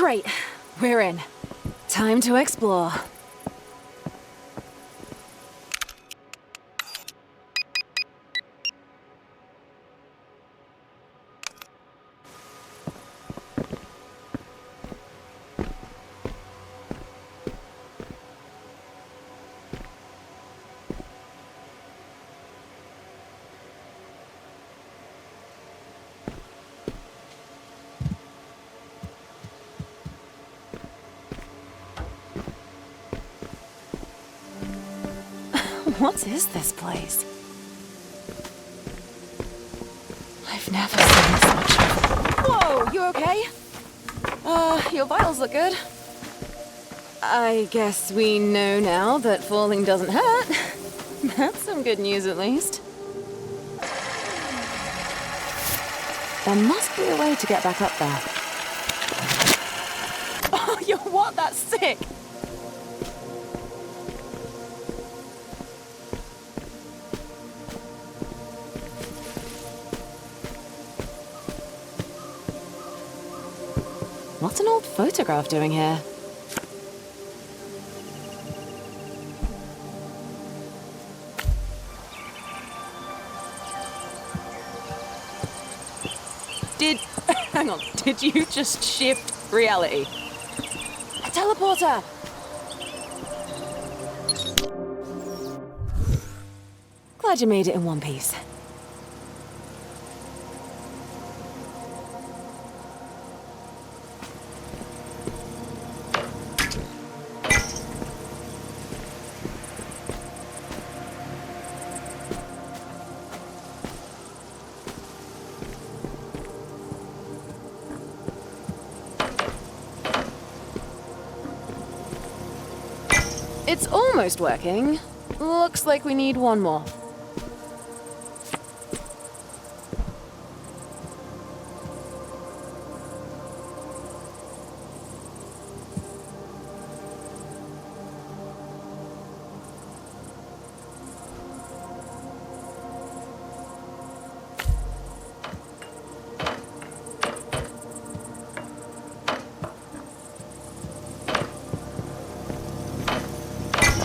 Great. We're in. Time to explore. What is this place? I've never seen this much. Whoa, you okay? Your vitals look good. I guess we know now that falling doesn't hurt. That's some good news, at least. There must be a way to get back up there. Oh, you're what? That's sick! What's an old photograph doing here? Hang on, did you just shift reality? A teleporter! Glad you made it in one piece. It's almost working. Looks like we need one more.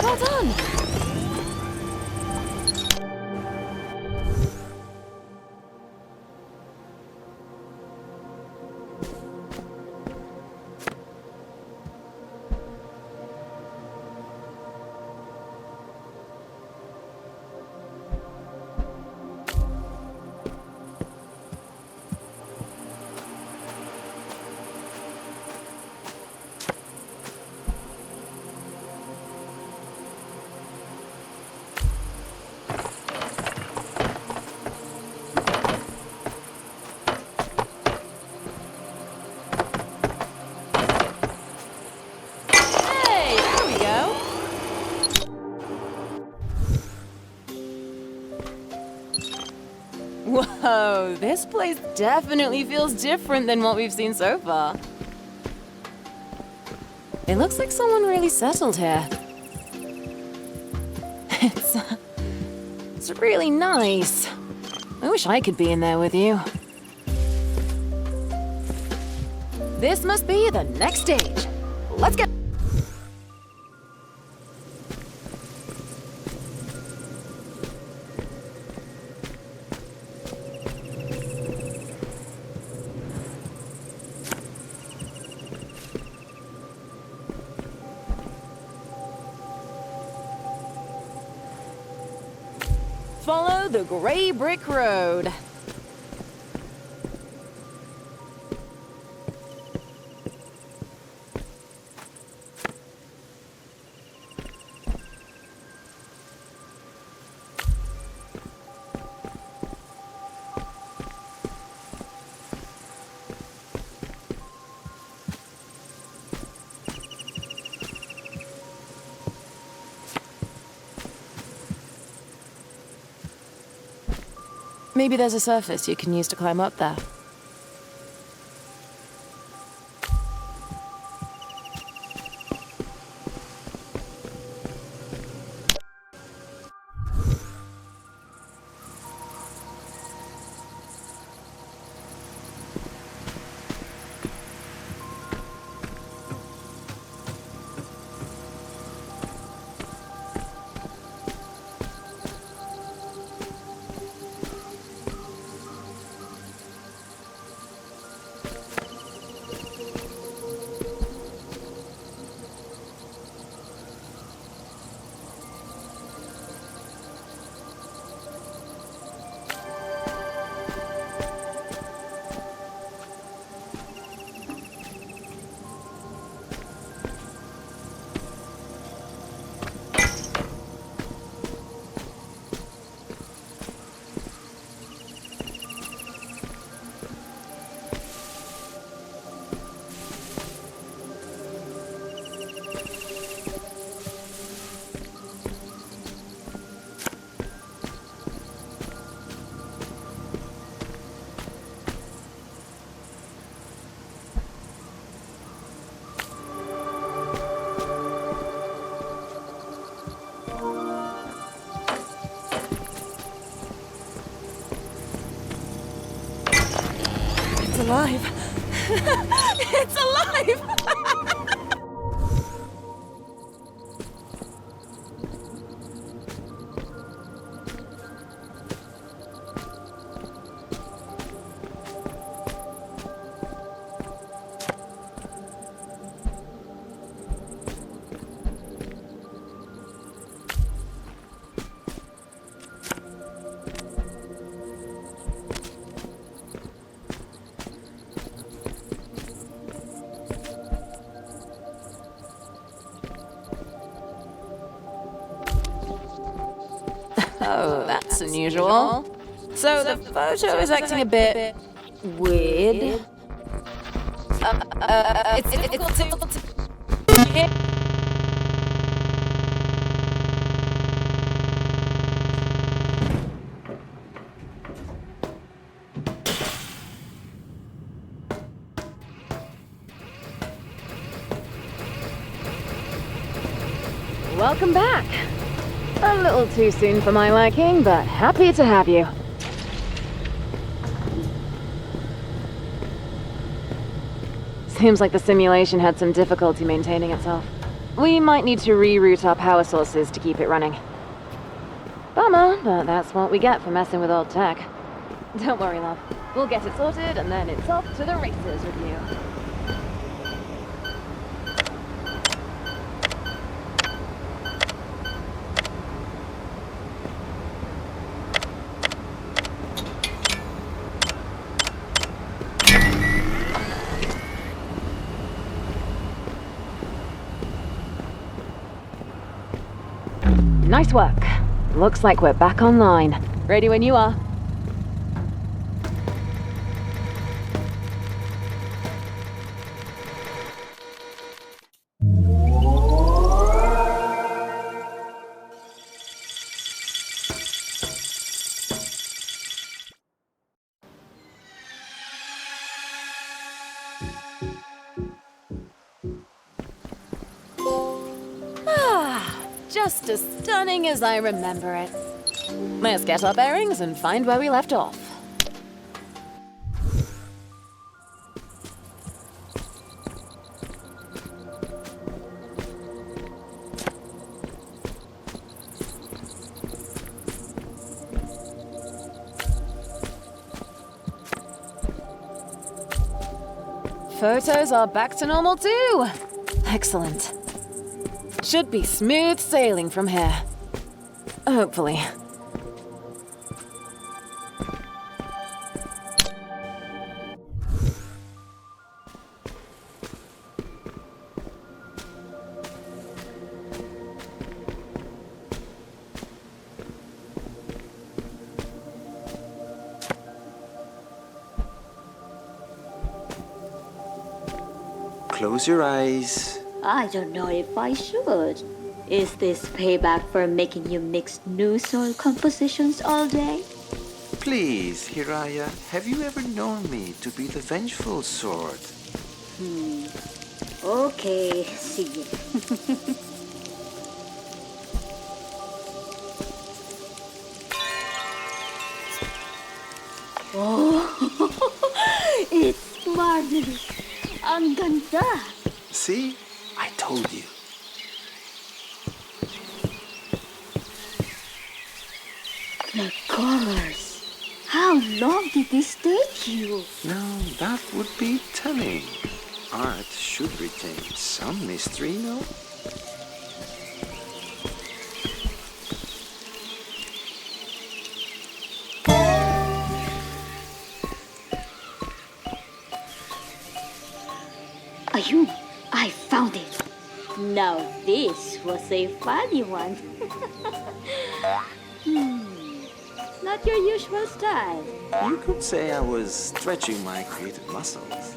Well done! Whoa, this place definitely feels different than what we've seen so far. It looks like someone really settled here. It's really nice. I wish I could be in there with you. This must be the next stage. Let's get... Follow the gray brick road. Maybe there's a surface you can use to climb up there. It's alive. It's alive! Oh, that's unusual. So the photo is acting a bit weird. It's difficult to... Welcome back. A little too soon for my liking, but happy to have you. Seems like the simulation had some difficulty maintaining itself. We might need to reroute our power sources to keep it running. Bummer, but that's what we get for messing with old tech. Don't worry, love. We'll get it sorted, and then it's off to the races with you. Nice work. Looks like we're back online. Ready when you are. Just as stunning as I remember it. Let's get our bearings and find where we left off. Photos are back to normal too. Excellent. Should be smooth sailing from here. Hopefully. Close your eyes. I don't know if I should. Is this payback for making you mix new soil compositions all day? Please, Hiraya, have you ever known me to be the vengeful sort? Okay, sige. Oh, it's marvelous. Ang ganda. See? I told you. The colors. How long did this take you? Now, that would be telling. Art should retain some mystery, no? Ayun, I found it. Now this was a funny one. Not your usual style. You could say I was stretching my creative muscles.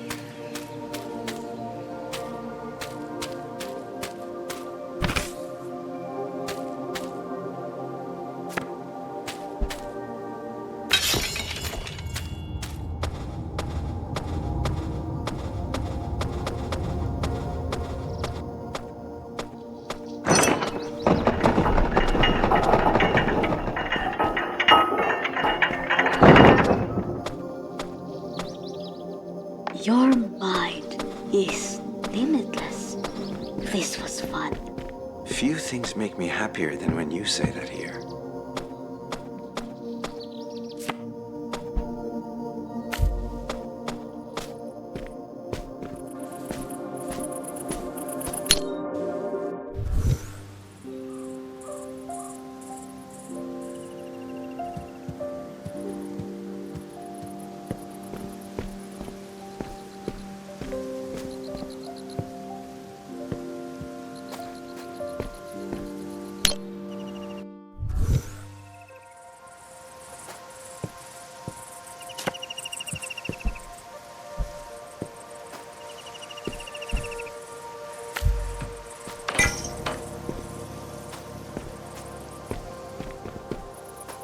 Your mind is limitless. This was fun. Few things make me happier than when you say that here.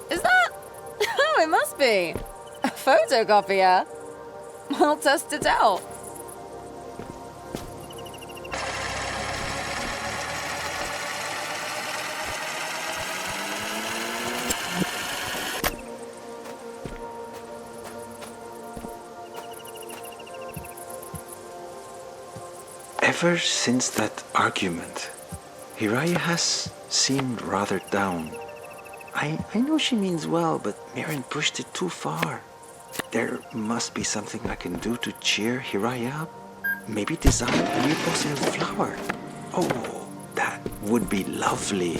Is that? Oh, it must be. A photocopier. I'll test it out. Ever since that argument, Hiraya has seemed rather down. I know she means well, but Mirren pushed it too far. There must be something I can do to cheer Hiraya up. Maybe design a new possible flower. Oh, that would be lovely.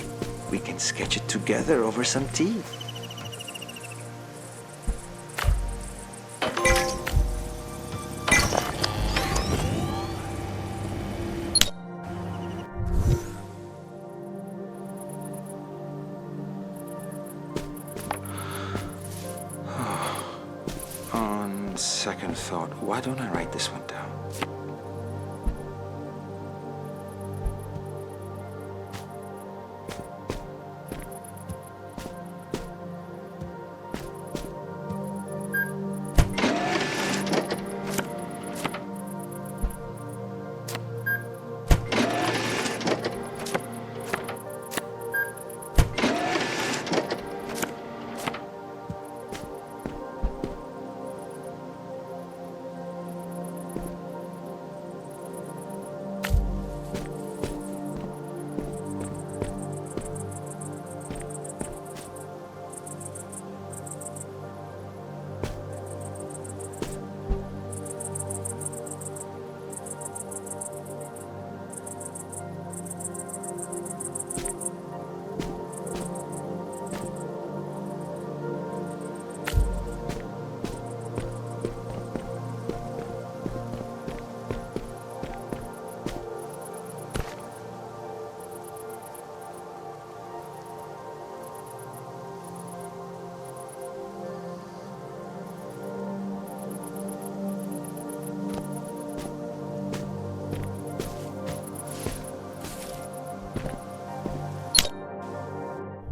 We can sketch it together over some tea. On second thought, why don't I write this one down?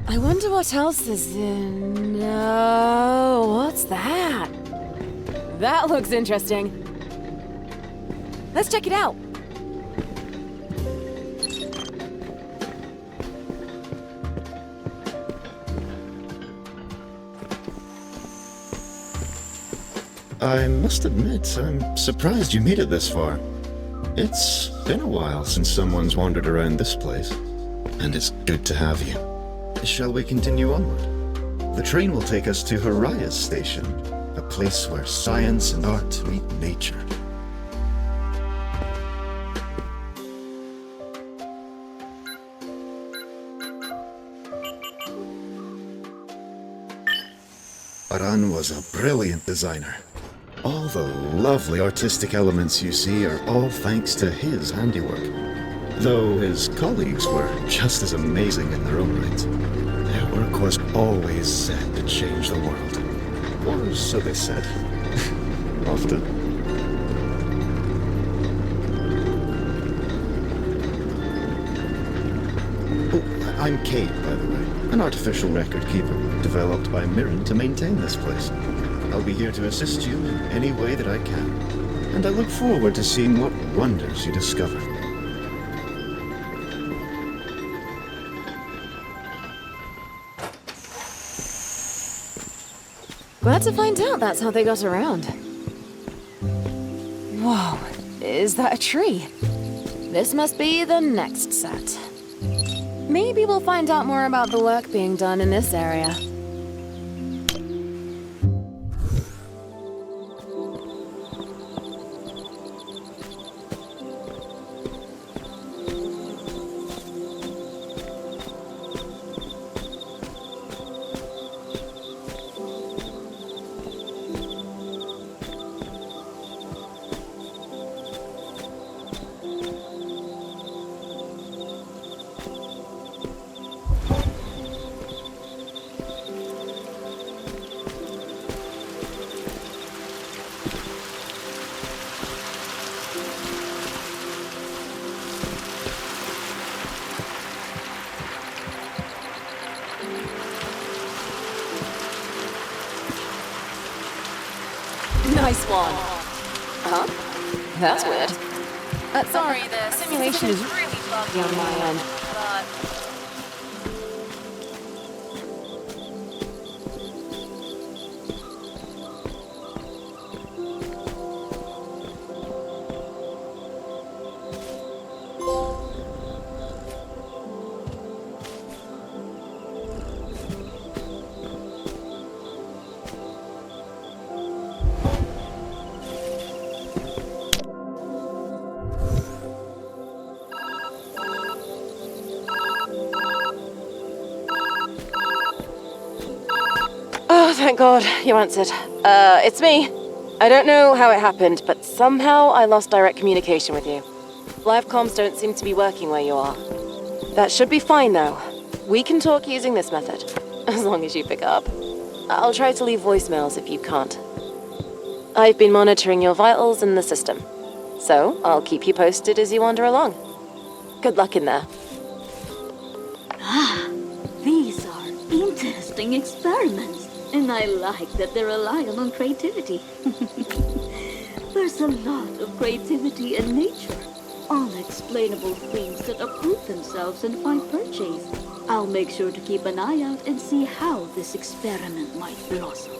I wonder what else is in... what's that? That looks interesting. Let's check it out. I must admit, I'm surprised you made it this far. It's been a while since someone's wandered around this place, and it's good to have you. Shall we continue onward? The train will take us to Hiraya's station, a place where science and art meet nature. Aran was a brilliant designer. All the lovely artistic elements you see are all thanks to his handiwork. Though his colleagues were just as amazing in their own right. Their work was always set to change the world. Or so they said. Often. Oh, I'm Kate, by the way. An artificial record keeper, developed by Mirren to maintain this place. I'll be here to assist you in any way that I can. And I look forward to seeing what wonders you discover. Glad to find out that's how they got around. Whoa, is that a tree? This must be the next set. Maybe we'll find out more about the work being done in this area. Nice one. Huh? That's weird. Sorry, the simulation is really buggy on my end. But... Oh, thank God, you answered. It's me. I don't know how it happened, but somehow I lost direct communication with you. Live comms don't seem to be working where you are. That should be fine, though. We can talk using this method, as long as you pick up. I'll try to leave voicemails if you can't. I've been monitoring your vitals in the system, so I'll keep you posted as you wander along. Good luck in there. These are interesting experiments. And I like that they're relying on creativity. There's a lot of creativity in nature. Unexplainable things that uproot themselves and find purchase. I'll make sure to keep an eye out and see how this experiment might blossom.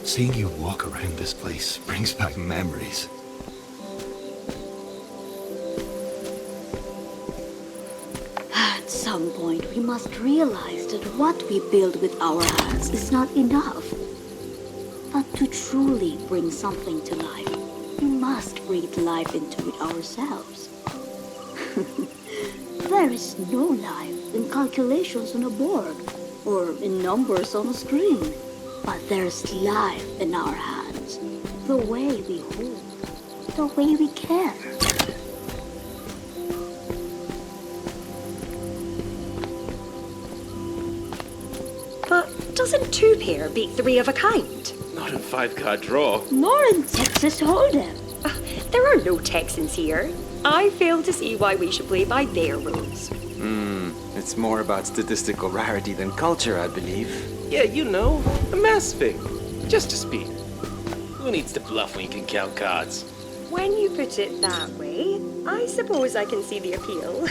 Seeing you walk around this place brings back memories. At some point, we must realize that what we build with our hands is not enough. But to truly bring something to life, we must breathe life into it ourselves. There is no life in calculations on a board or in numbers on a screen. But there's life in our hands, the way we hold, the way we care. But doesn't two pair beat three of a kind? Not in 5-card draw. Nor in Texas Hold'em. There are no Texans here. I fail to see why we should play by their rules. It's more about statistical rarity than culture, I believe. Yeah, you know, a mass thing. Just a speed. Who needs to bluff when you can count cards? When you put it that way, I suppose I can see the appeal.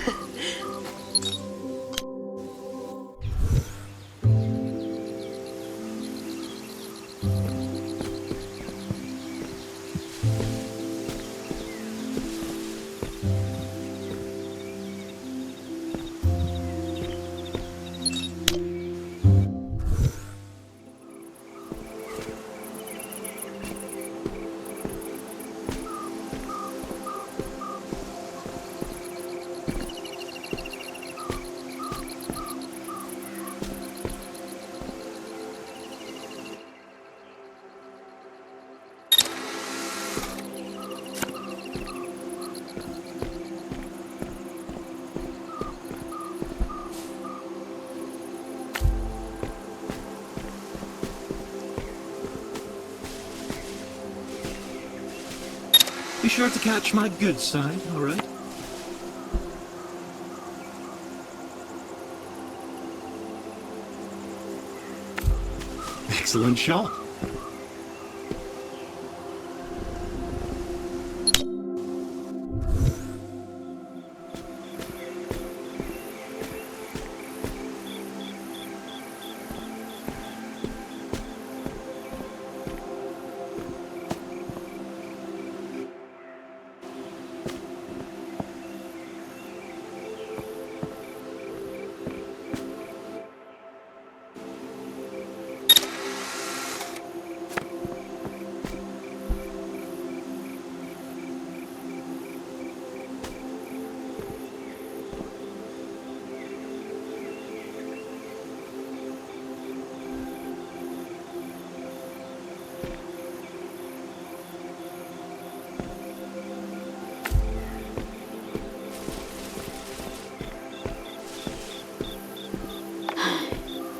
sure to catch my good side, all right? Excellent shot.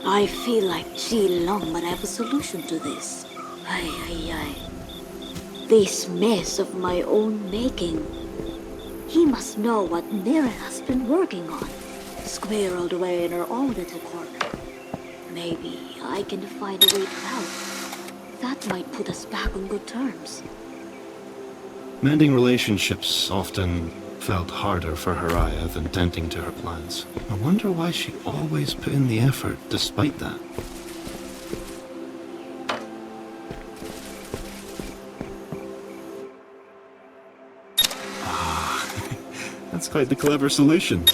I feel like Ji Long might have a solution to this. Ay. This mess of my own making. He must know what Mirren has been working on, squirreled away in her own little corner. Maybe I can find a way out. That might put us back on good terms. Mending relationships often felt harder for Haraya than tending to her plans. I wonder why she always put in the effort despite that. That's quite the clever solution.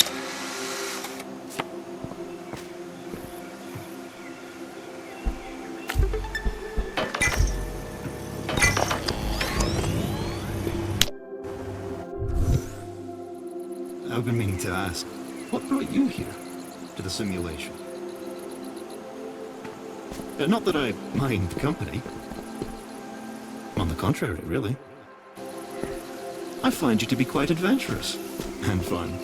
I've been meaning to ask, what brought you here to the simulation? Not that I mind company. On the contrary, really. I find you to be quite adventurous and fun.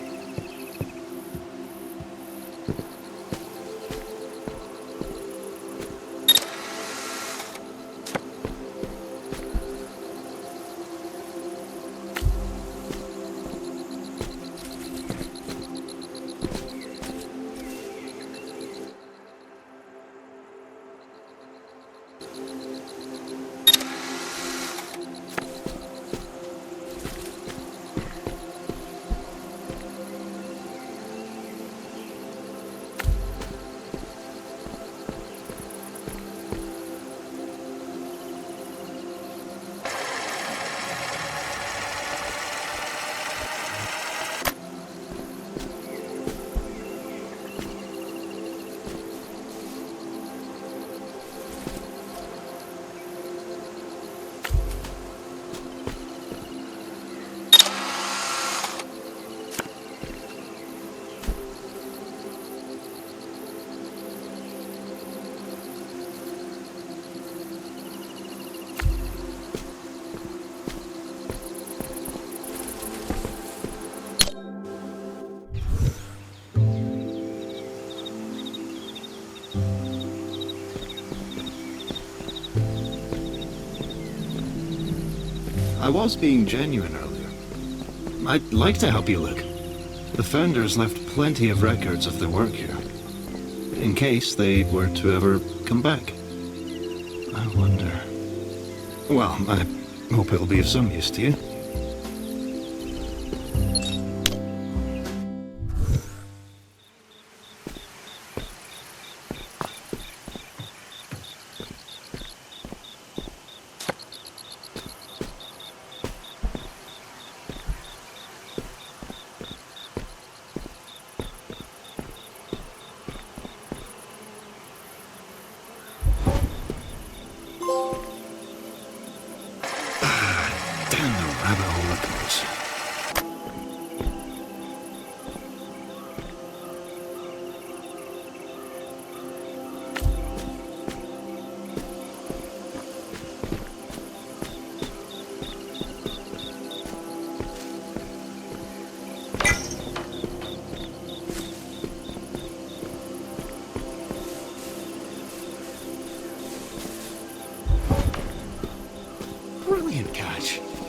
I was being genuine earlier. I'd like to help you look. The founders left plenty of records of their work here, in case they were to ever come back. I wonder... Well, I hope it'll be of some use to you.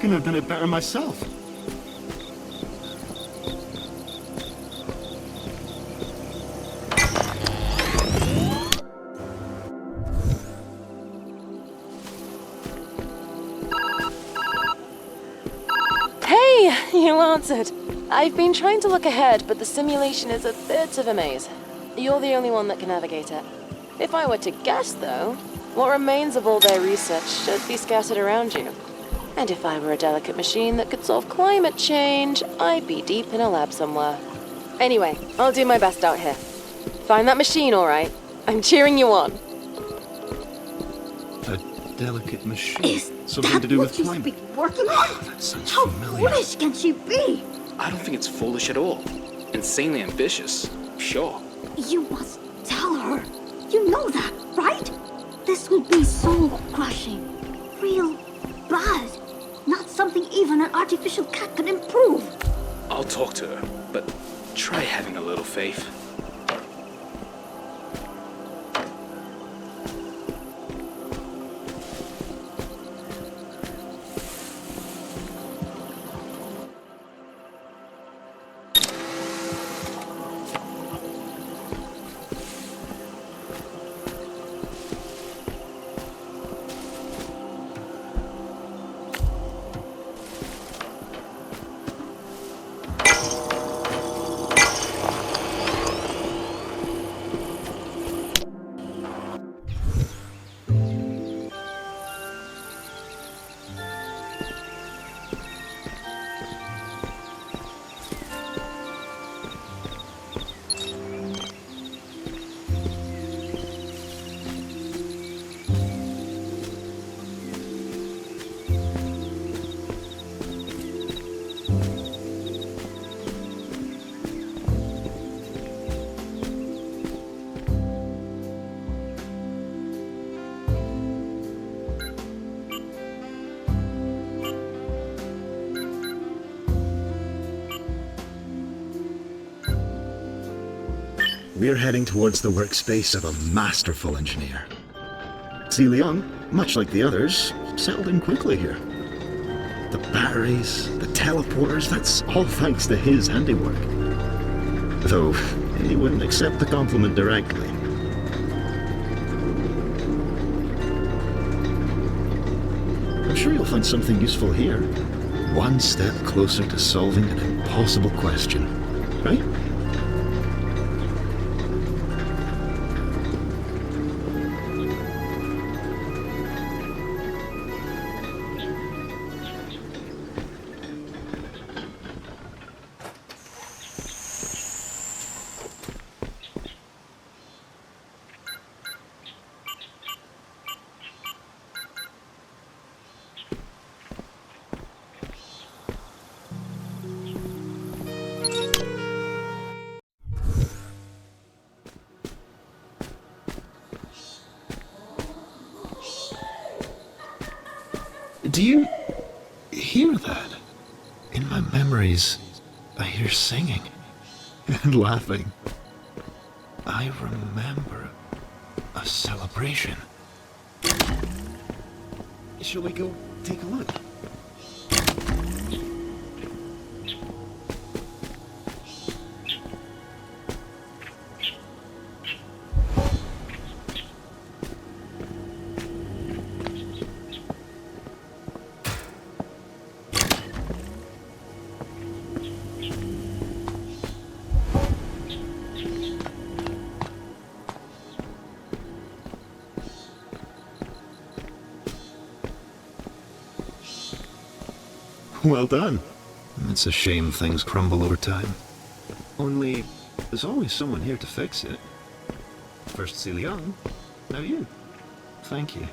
couldn't have done it better myself. Hey, you answered. I've been trying to look ahead, but the simulation is a bit of a maze. You're the only one that can navigate it. If I were to guess, though, what remains of all their research should be scattered around you. And if I were a delicate machine that could solve climate change, I'd be deep in a lab somewhere. Anyway, I'll do my best out here. Find that machine, all right? I'm cheering you on. A delicate machine. Is Something that to do what with she's climate. been working on? That sounds How familiar. foolish can she be? I don't think it's foolish at all. Insanely ambitious, sure. You must tell her. You know that, right? This would be soul-crushing. Real bad. Not something even an artificial cat can improve. I'll talk to her, but try having a little faith. We're heading towards the workspace of a masterful engineer. Si Leung, much like the others, settled in quickly here. The batteries, the teleporters, that's all thanks to his handiwork. Though, he wouldn't accept the compliment directly. I'm sure you'll find something useful here. One step closer to solving an impossible question, right? Do you hear that? In my memories, I hear singing and laughing. I remember a celebration. Shall we go take a look? Well done. It's a shame things crumble over time. Only, there's always someone here to fix it. First Si Leung, now you. Thank you.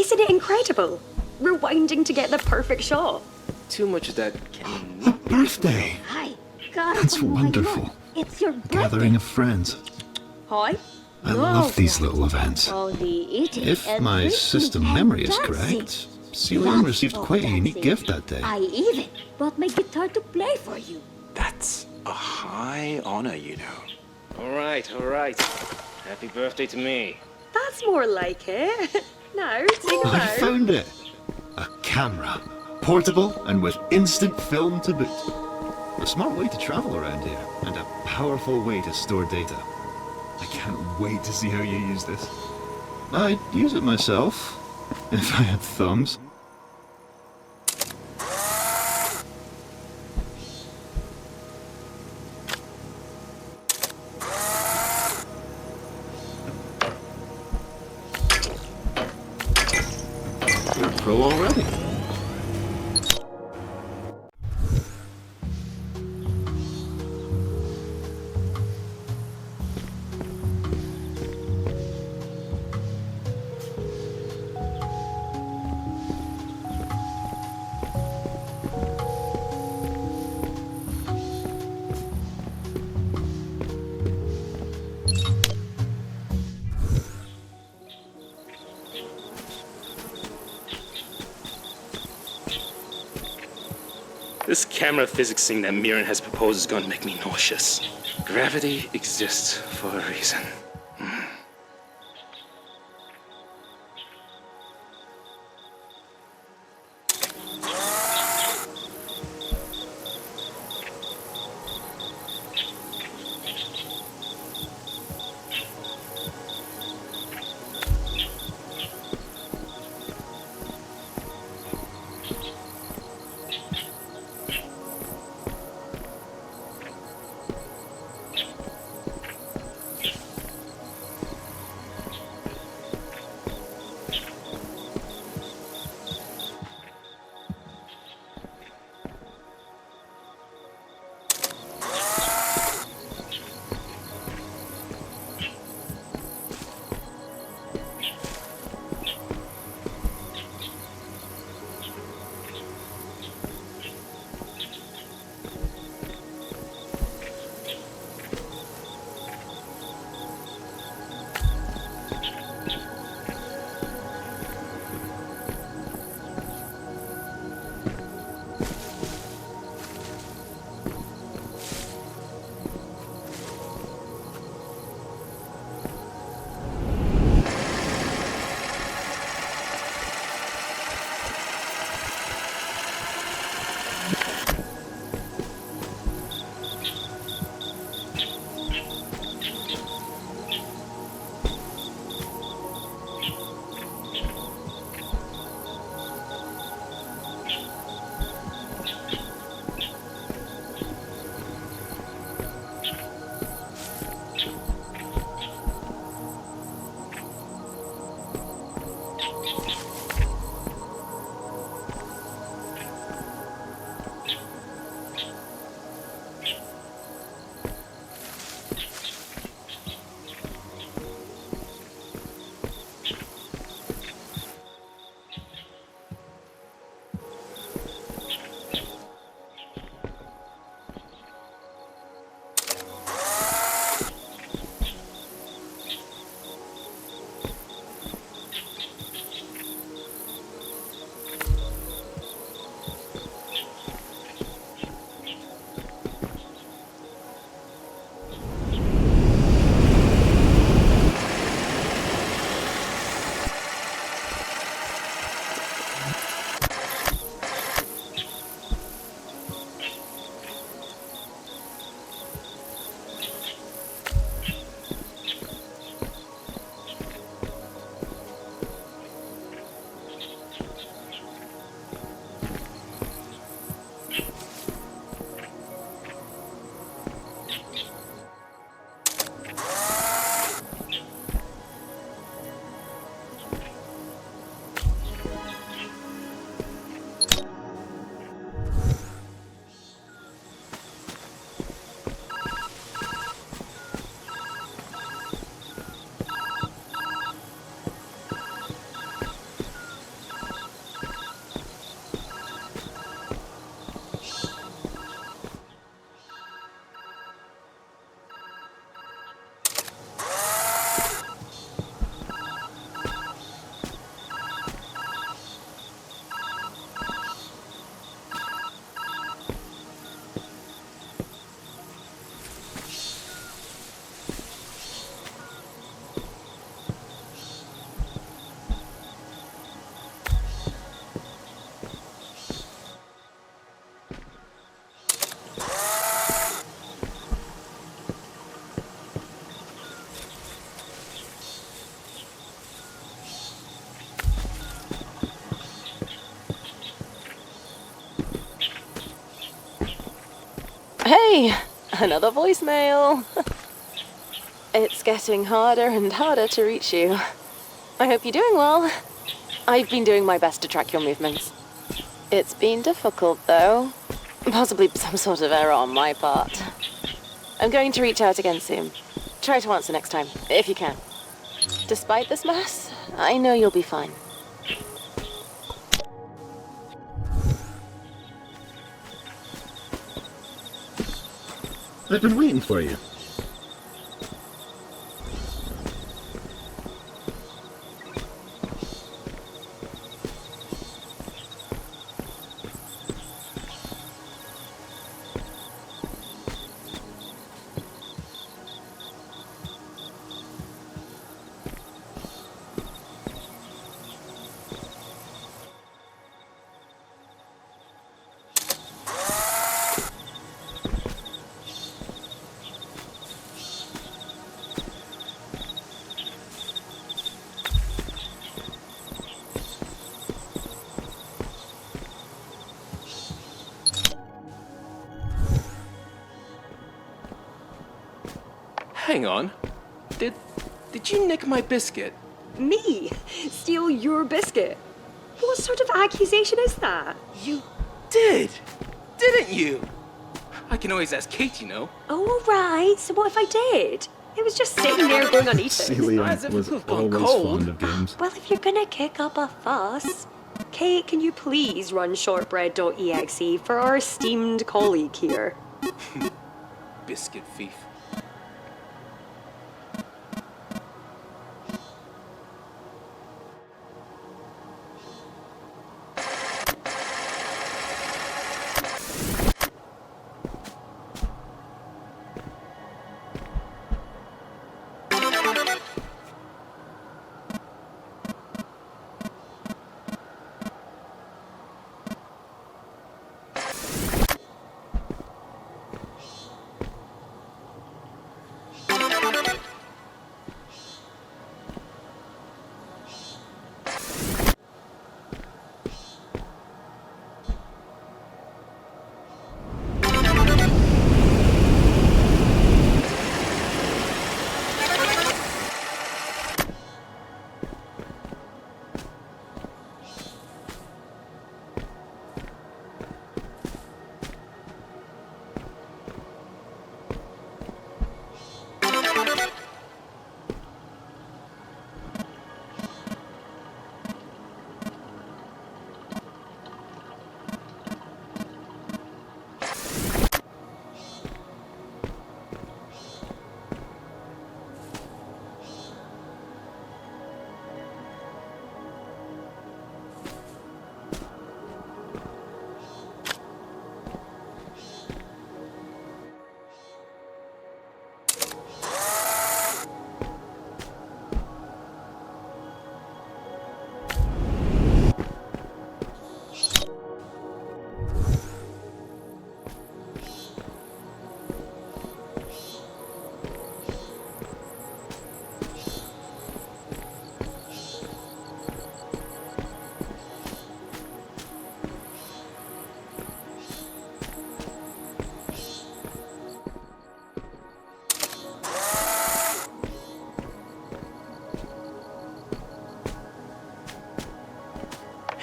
Isn't it incredible? Rewinding to get the perfect shot. Too much of that can. A birthday! Hi. God, That's why wonderful. not? It's your Gathering birthday. of friends. Hi. I love these little events. All the eating If and my drinking system and memory is dancing. correct, Celine received quite a unique gift that day. I even bought my guitar to play for you. That's a high honor, you know. Alright, alright. Happy birthday to me. That's more like it. Now, sing I along. found it! A camera. Portable and with instant film to boot. A smart way to travel around here, and a powerful way to store data. I can't wait to see how you use this. I'd use it myself, if I had thumbs. You're pro already. This camera physics thing that Mirren has proposed is going to make me nauseous. Gravity exists for a reason. Hey, another voicemail. It's getting harder and harder to reach you. I hope you're doing well. I've been doing my best to track your movements. It's been difficult, though. Possibly some sort of error on my part. I'm going to reach out again soon. Try to answer next time, if you can. Despite this mess, I know you'll be fine. I've been waiting for you. Hang on. Did you nick my biscuit? Me? Steal your biscuit? What sort of accusation is that? You did, didn't you? I can always ask Kate, you know. Oh, right. So what if I did? It was just sitting there going uneaten. Celia As if it was could've gone always cold. fond of games. Well, if you're gonna kick up a fuss, Kate, can you please run shortbread.exe for our esteemed colleague here? Biscuit thief.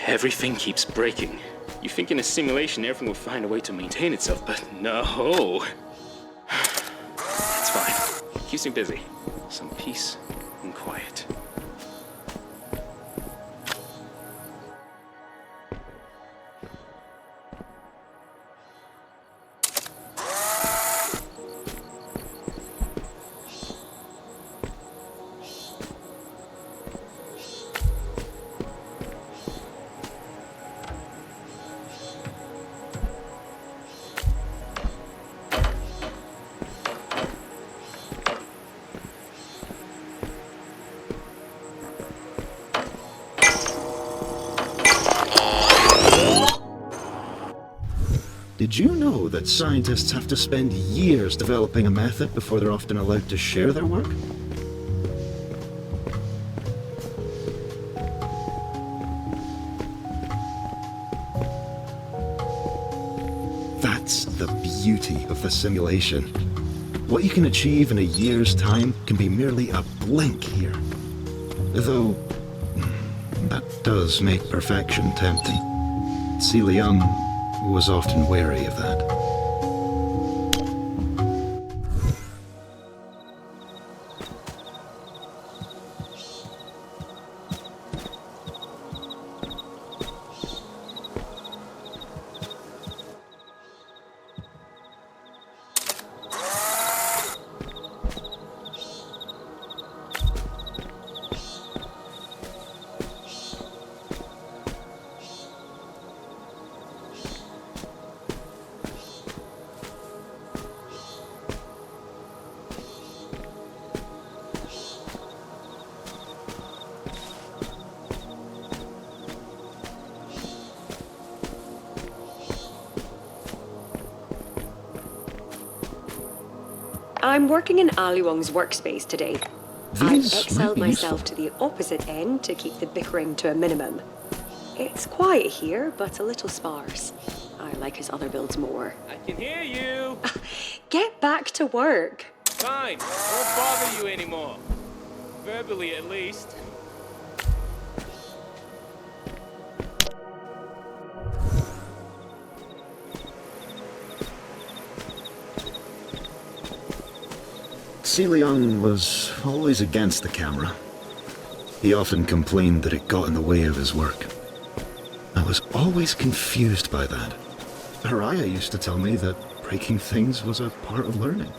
Everything keeps breaking. You think in a simulation everything will find a way to maintain itself, but no. It's fine. Keeps me busy. Some peace and quiet. Did you know that scientists have to spend years developing a method before they're often allowed to share their work? That That's the beauty of the simulation. What you can achieve in a year's time can be merely a blink here. Though, that does make perfection tempting. Celia Young was often wary of that. I'm working in Ali Wong's workspace today. I've These excelled might be myself to the opposite end to keep the bickering to a minimum. It's quiet here, but a little sparse. I like his other builds more. I can hear you. Get back to work. Fine. Won't bother you anymore. Verbally, at least. Celia Young was always against the camera. He often complained that it got in the way of his work. I was always confused by that. Araya used to tell me that breaking things was a part of learning.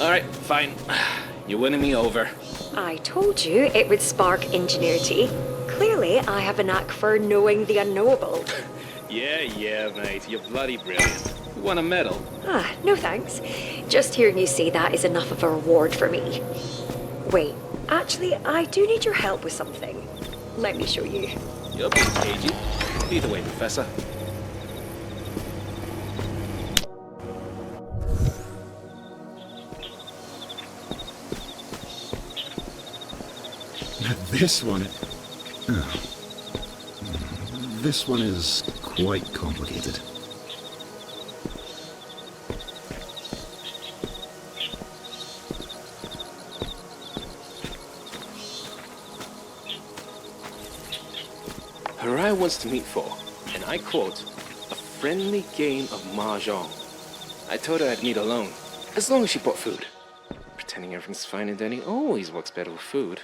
Alright, fine. You're winning me over. I told you it would spark ingenuity. Clearly, I have a knack for knowing the unknowable. Yeah, mate. You're bloody brilliant. You won a medal. No thanks. Just hearing you say that is enough of a reward for me. Wait, actually, I do need your help with something. Let me show you. You're being cagey. Either way, Professor. This one... This one is quite complicated. Harai wants to meet for, and I quote, a friendly game of mahjong. I told her I'd meet alone, as long as she brought food. Pretending everything's fine and dandy always works better with food.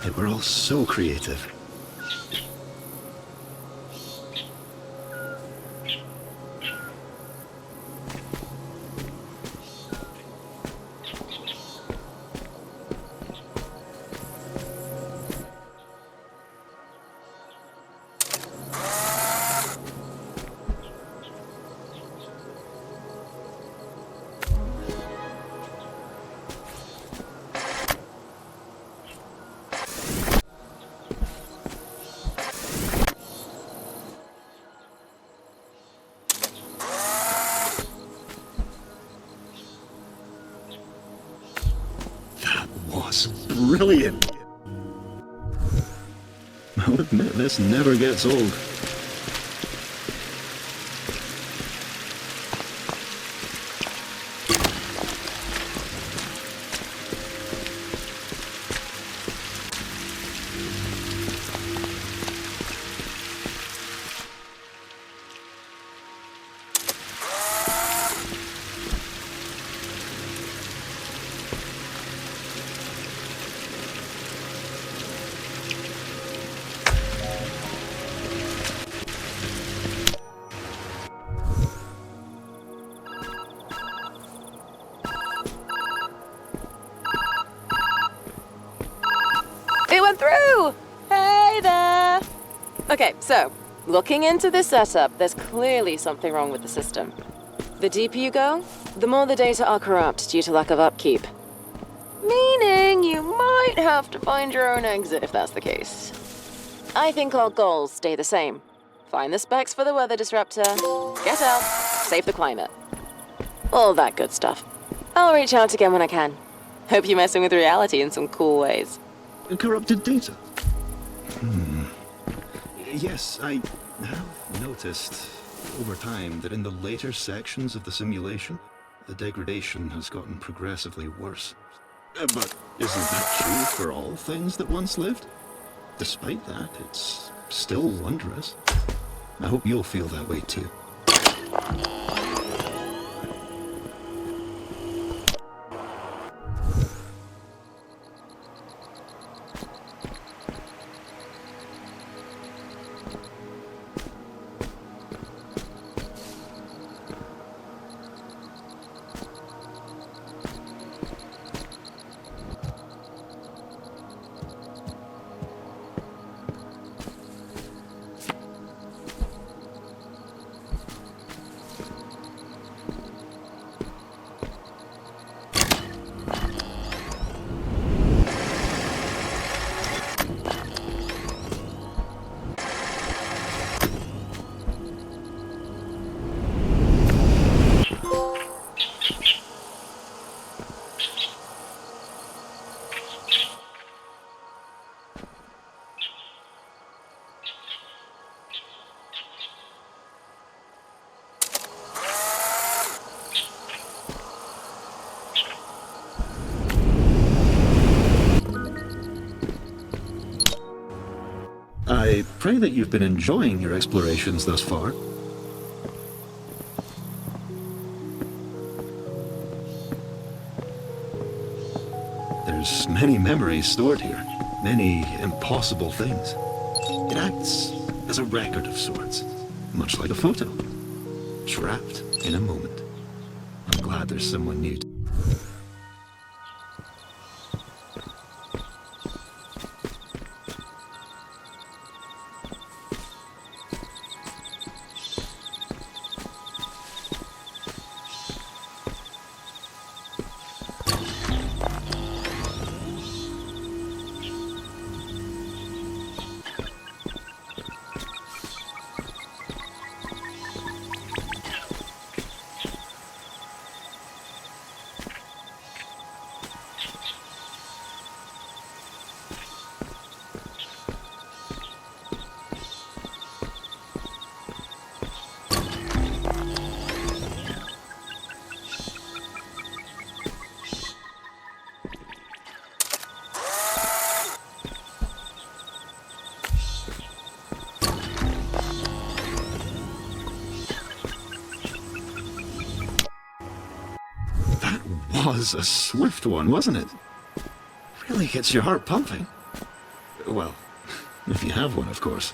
They were all so creative. Brilliant! I'll admit, this never gets old. It went through! Hey there! Okay, so, looking into this setup, there's clearly something wrong with the system. The deeper you go, the more the data are corrupt due to lack of upkeep. Meaning you might have to find your own exit if that's the case. I think our goals stay the same. Find the specs for the weather disruptor, get out, save the climate. All that good stuff. I'll reach out again when I can. Hope you're messing with reality in some cool ways. Corrupted data? Yes, I have noticed over time that in the later sections of the simulation, the degradation has gotten progressively worse. But isn't that true for all things that once lived? Despite that, it's still wondrous. I hope you'll feel that way too. I pray that you've been enjoying your explorations thus far. There's many memories stored here, many impossible things. It acts as a record of sorts, much like a photo, trapped in a moment. I'm glad there's someone new. Was a swift one, wasn't it? Really gets your heart pumping. Well, if you have one, of course.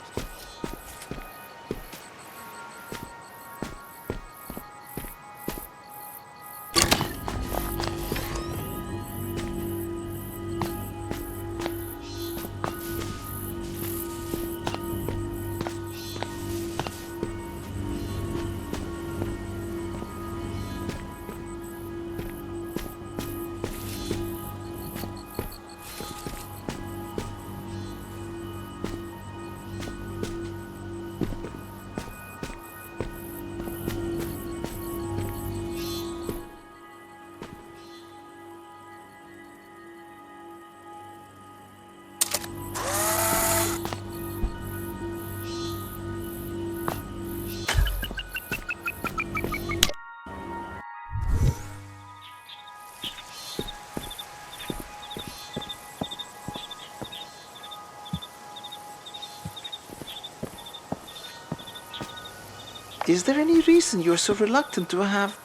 Is there any reason you're so reluctant to have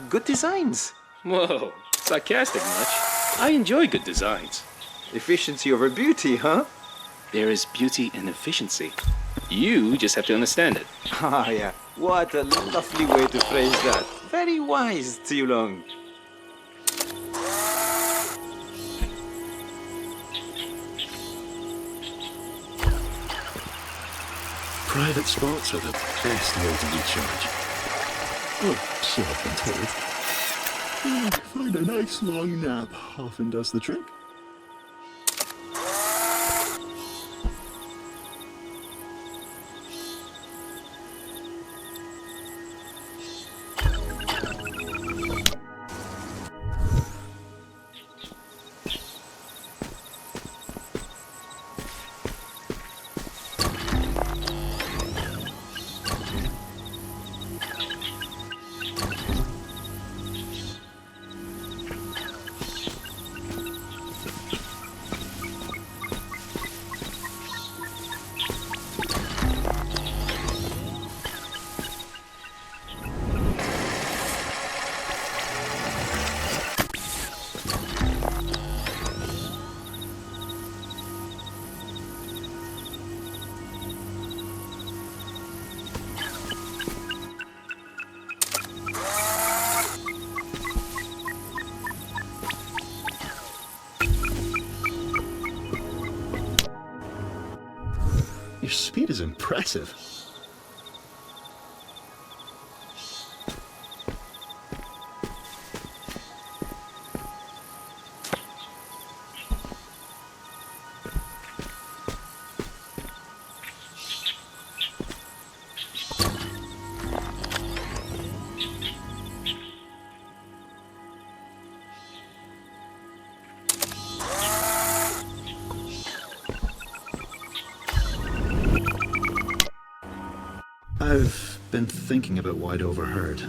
good designs? Whoa, sarcastic much? I enjoy good designs. Efficiency over beauty, huh? There is beauty in efficiency. You just have to understand it. Ah, yeah. What a lovely way to phrase that. Very wise, Long. Private spots are the best way to recharge. Well, so I've been told. Find a nice long nap often does the trick. Your speed is impressive. I've been thinking about what I'd overheard.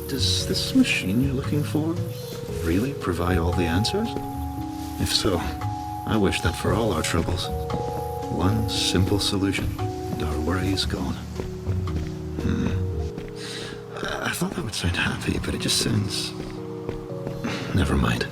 Does this machine you're looking for really provide all the answers? If so, I wish that for all our troubles. One simple solution, and our worries gone. I thought that would sound happy, but it just sounds... Never mind.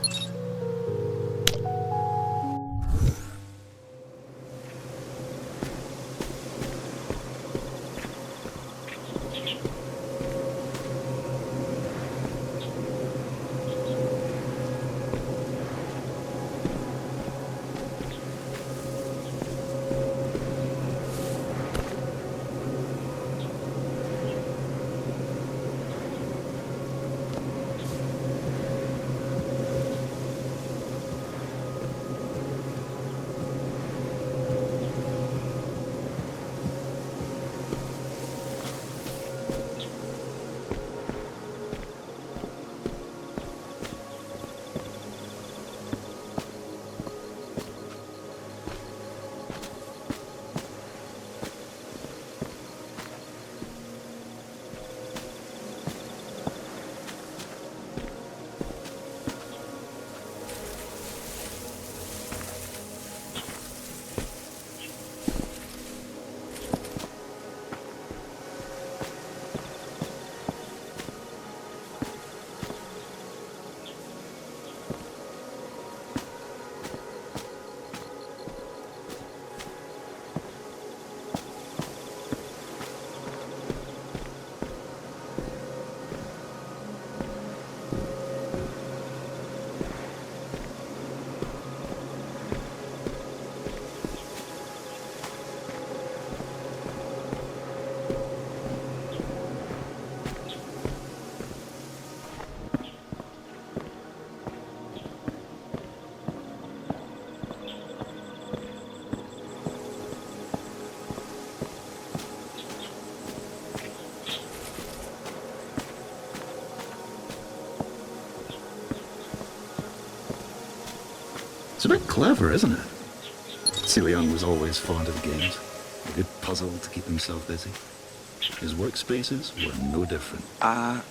It's a bit clever, isn't it? Leon was always fond of games. A good puzzle to keep himself busy. His workspaces were no different. I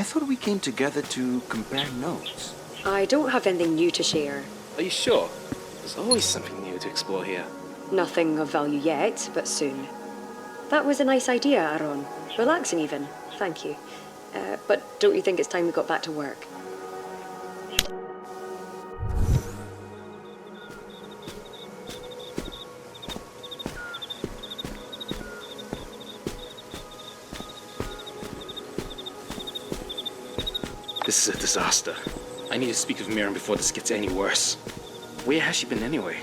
thought we came together to compare notes. I don't have anything new to share. Are you sure? There's always something new to explore here. Nothing of value yet, but soon. That was a nice idea, Aaron. Relaxing even. Thank you. But don't you think it's time we got back to work? This is a disaster. I need to speak with Miriam before this gets any worse. Where has she been anyway?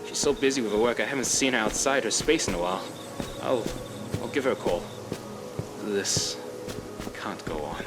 She's so busy with her work, I haven't seen her outside her space in a while. I'll give her a call. This can't go on.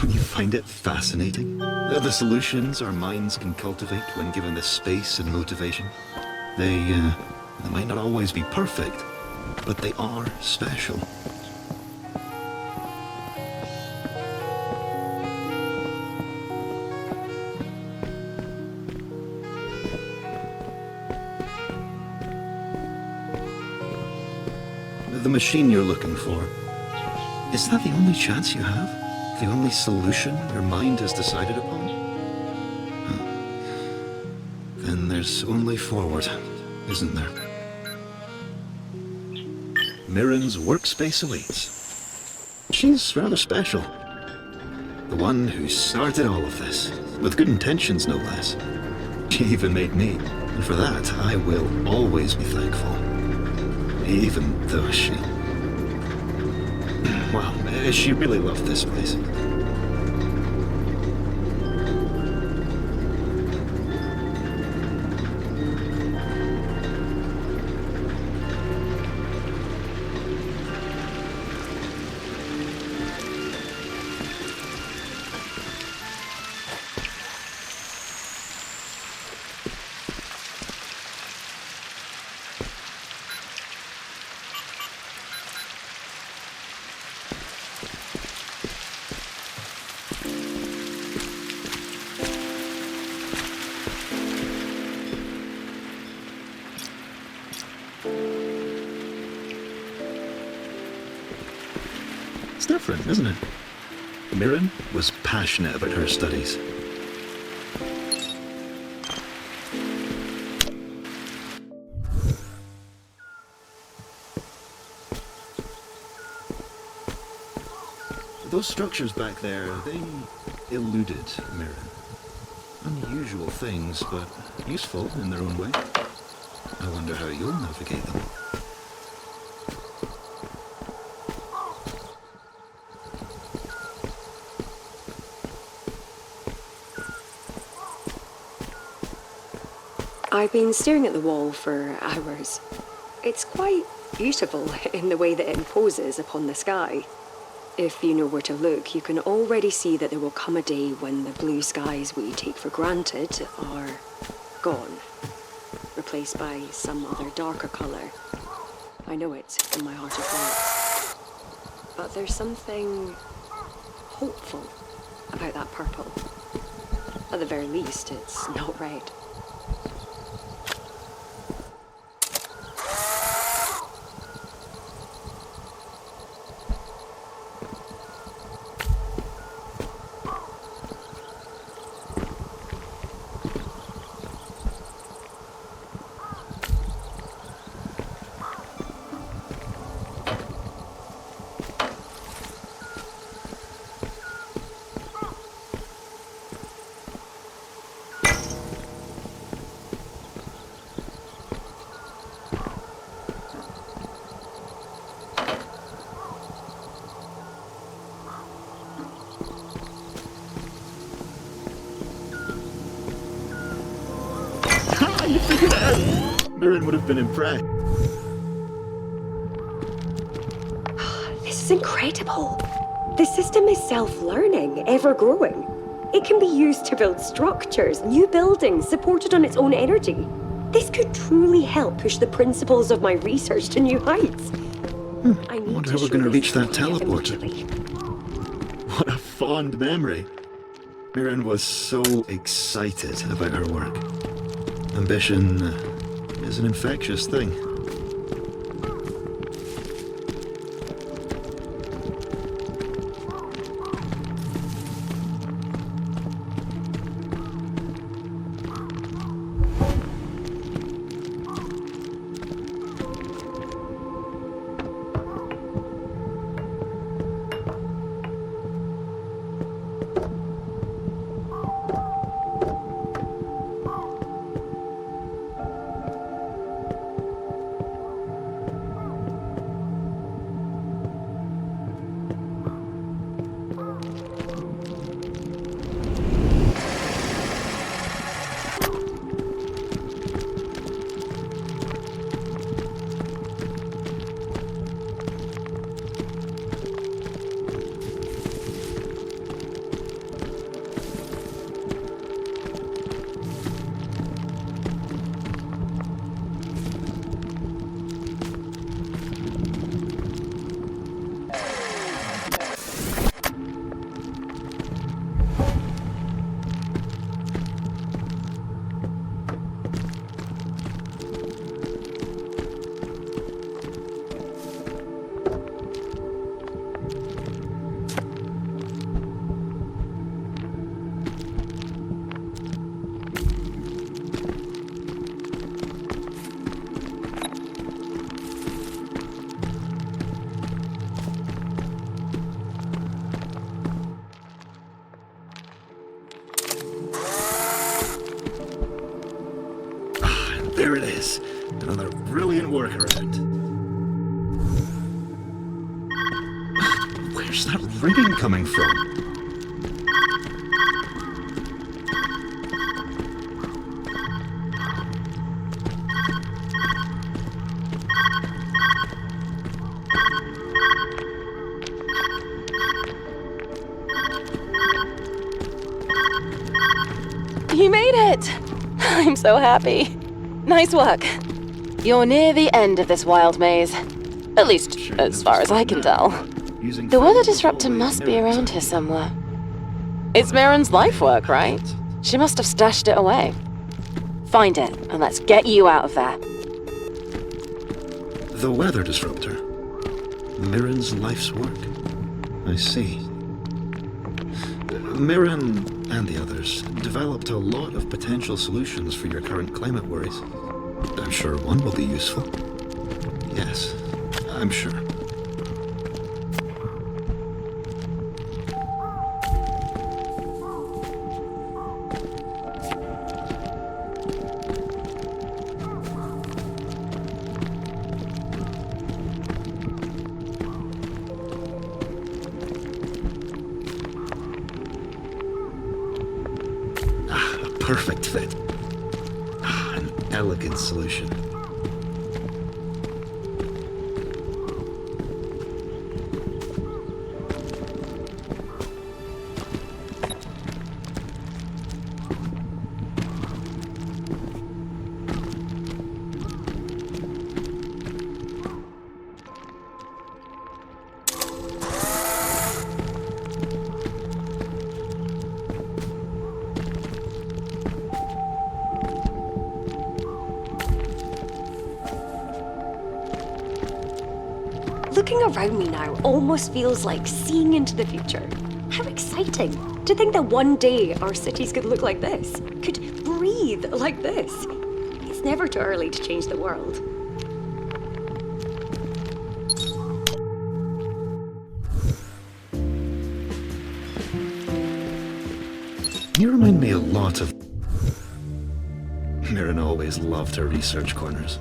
Don't you find it fascinating? The solutions our minds can cultivate when given the space and motivation. They might not always be perfect, but they are special. The machine you're looking for, is that the only chance you have? The only solution your mind has decided upon? Huh. Then there's only forward, isn't there? Mirren's workspace awaits. She's rather special. The one who started all of this, with good intentions no less. She even made me, and for that I will always be thankful. Even though she... Well, she really loved this place. It's different, isn't it? Mirren was passionate about her studies. Those structures back there, they eluded Mirren. Unusual things, but useful in their own way. I wonder how you'll navigate them. I've been staring at the wall for hours. It's quite beautiful in the way that it imposes upon the sky. If you know where to look, you can already see that there will come a day when the blue skies we take for granted are gone, replaced by some other darker colour. I know it in my heart of hearts. But there's something hopeful about that purple. At the very least, it's not red. Mirren would have been impressed. This is incredible. The system is self-learning, ever-growing. It can be used to build structures, new buildings, supported on its own energy. This could truly help push the principles of my research to new heights. I wonder how we're going to reach that teleporter. What a fond memory. Mirren was so excited about her work. Ambition is an infectious thing. Yes, another brilliant workaround. Where's that ringing coming from? You made it! I'm so happy. Nice work. You're near the end of this wild maze. At least, as far as I can tell. The weather disruptor must be around here somewhere. It's Mirren's life work, right? She must have stashed it away. Find it, and let's get you out of there. The weather disruptor. Mirren's life's work. I see. Mirren and the others developed a lot of potential solutions for your current climate worries. I'm sure one will be useful. Yes, I'm sure. Perfect fit. An elegant solution. Looking around me now almost feels like seeing into the future. How exciting! To think that one day our cities could look like this, could breathe like this. It's never too early to change the world. You remind me a lot of... Mirren always loved her research corners.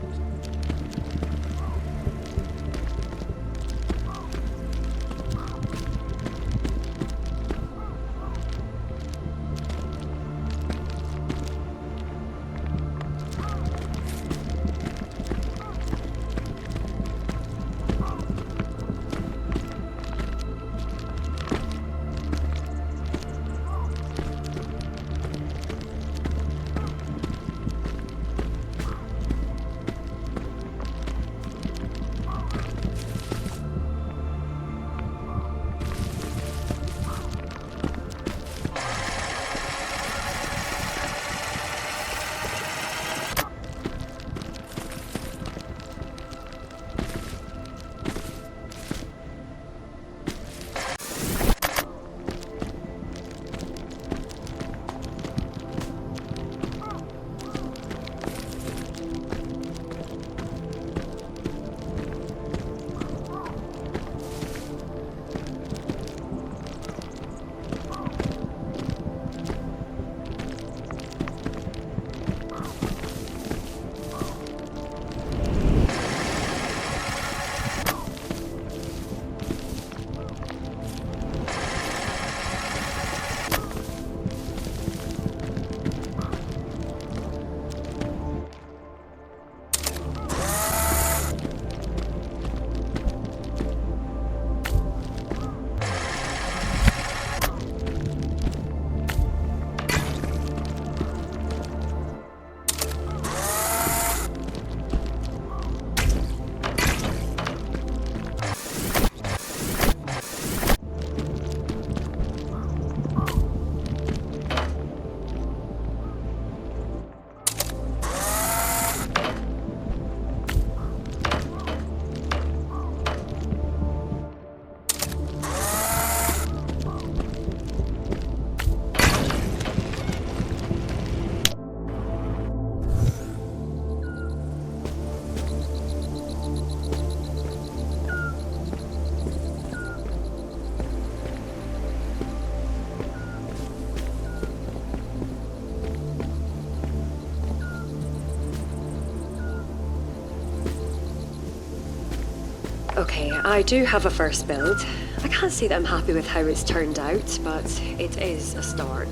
Okay, I do have a first build. I can't say that I'm happy with how it's turned out, but it is a start.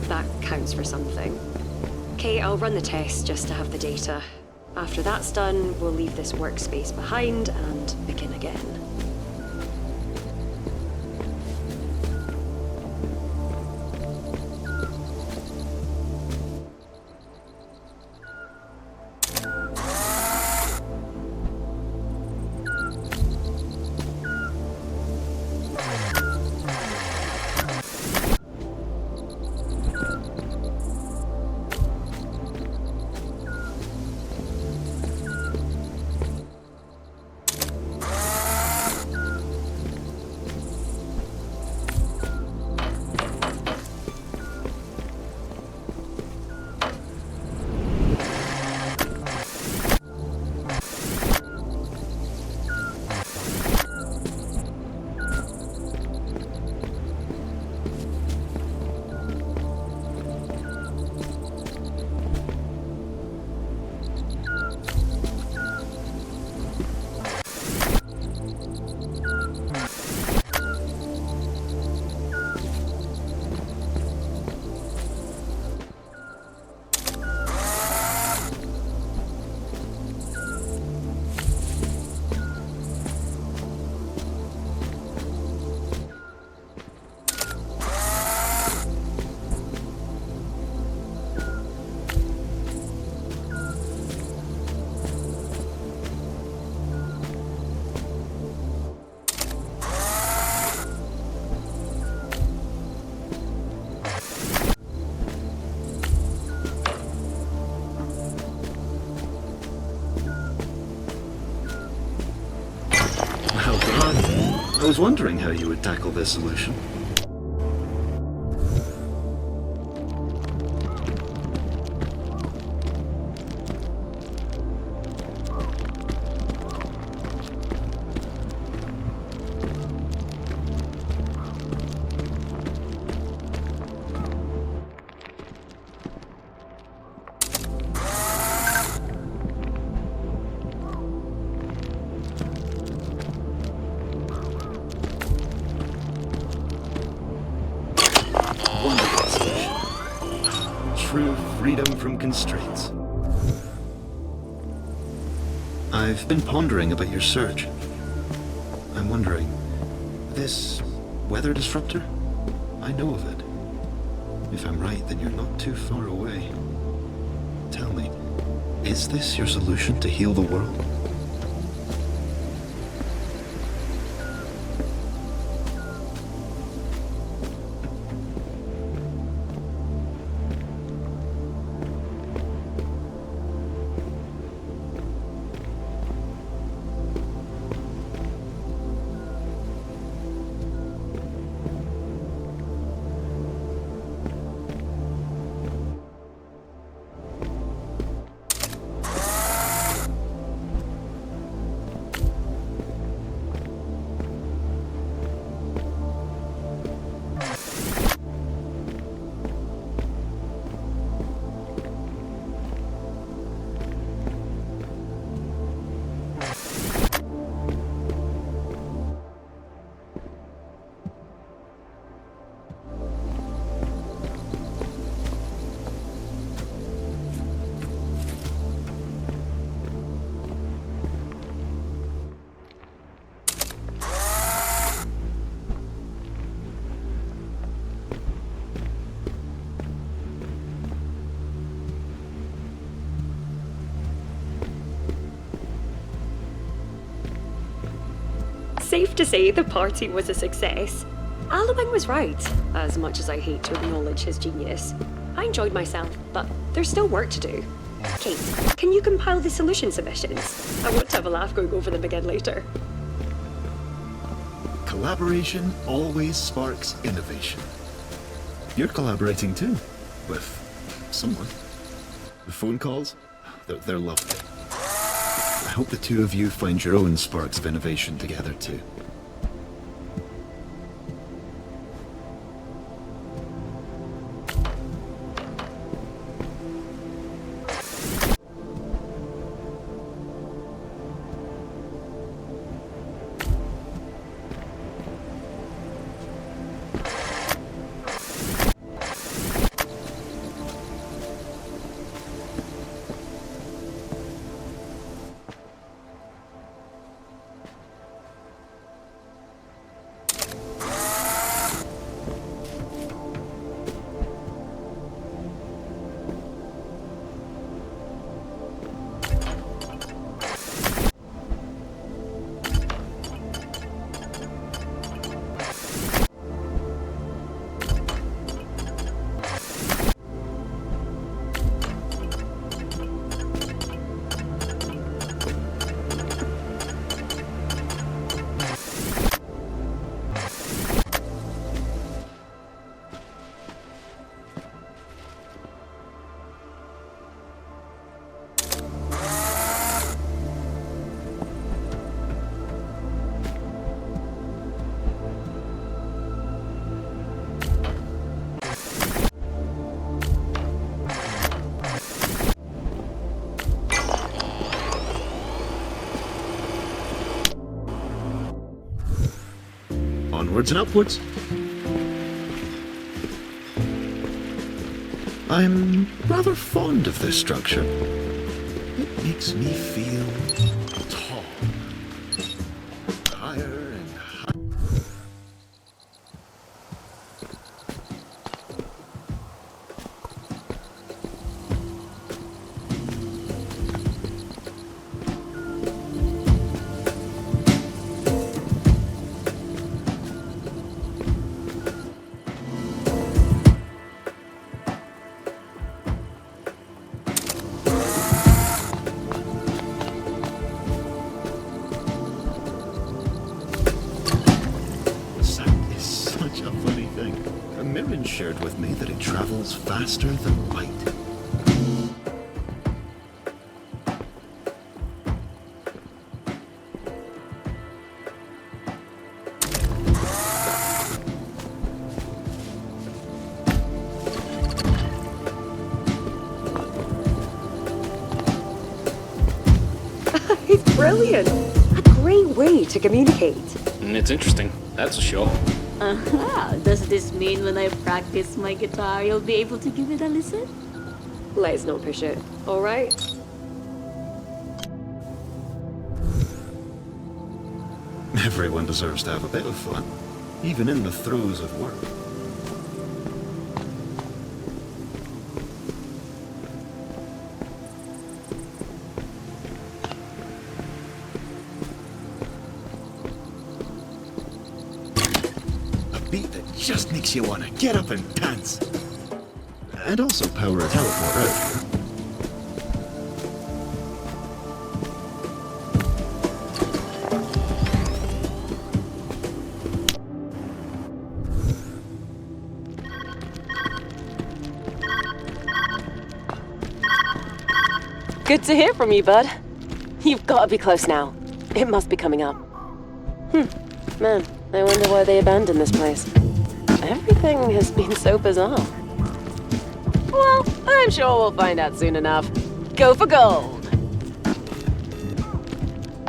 That counts for something. Okay, I'll run the test just to have the data. After that's done, we'll leave this workspace behind and begin again. I was wondering how you would tackle this solution. Wonderful solution. True freedom from constraints. I've been pondering about your search. I'm wondering, this weather disruptor? I know of it. If I'm right, then you're not too far away. Tell me, is this your solution to heal the world? Safe to say the party was a success. Alabang was right, as much as I hate to acknowledge his genius. I enjoyed myself, but there's still work to do. Kate, can you compile the solution submissions? I want to have a laugh going over them again later. Collaboration always sparks innovation. You're collaborating too, with someone. The phone calls, they're lovely. I hope the two of you find your own sparks of innovation together too. Onwards and upwards. I'm rather fond of this structure. It makes me feel tall. Higher and higher. Mirren shared with me that it travels faster than light. It's brilliant. A great way to communicate. It's interesting, that's a show. Aha! Does this mean when I practice my guitar, you'll be able to give it a listen? Let's not push it, all right? Everyone deserves to have a bit of fun, even in the throes of work. Beat that just makes you want to get up and dance. And also power a teleport out. Good to hear from you, bud. You've got to be close now. It must be coming up. Man, I wonder why they abandoned this place. Everything has been so bizarre. Well, I'm sure we'll find out soon enough. Go for gold!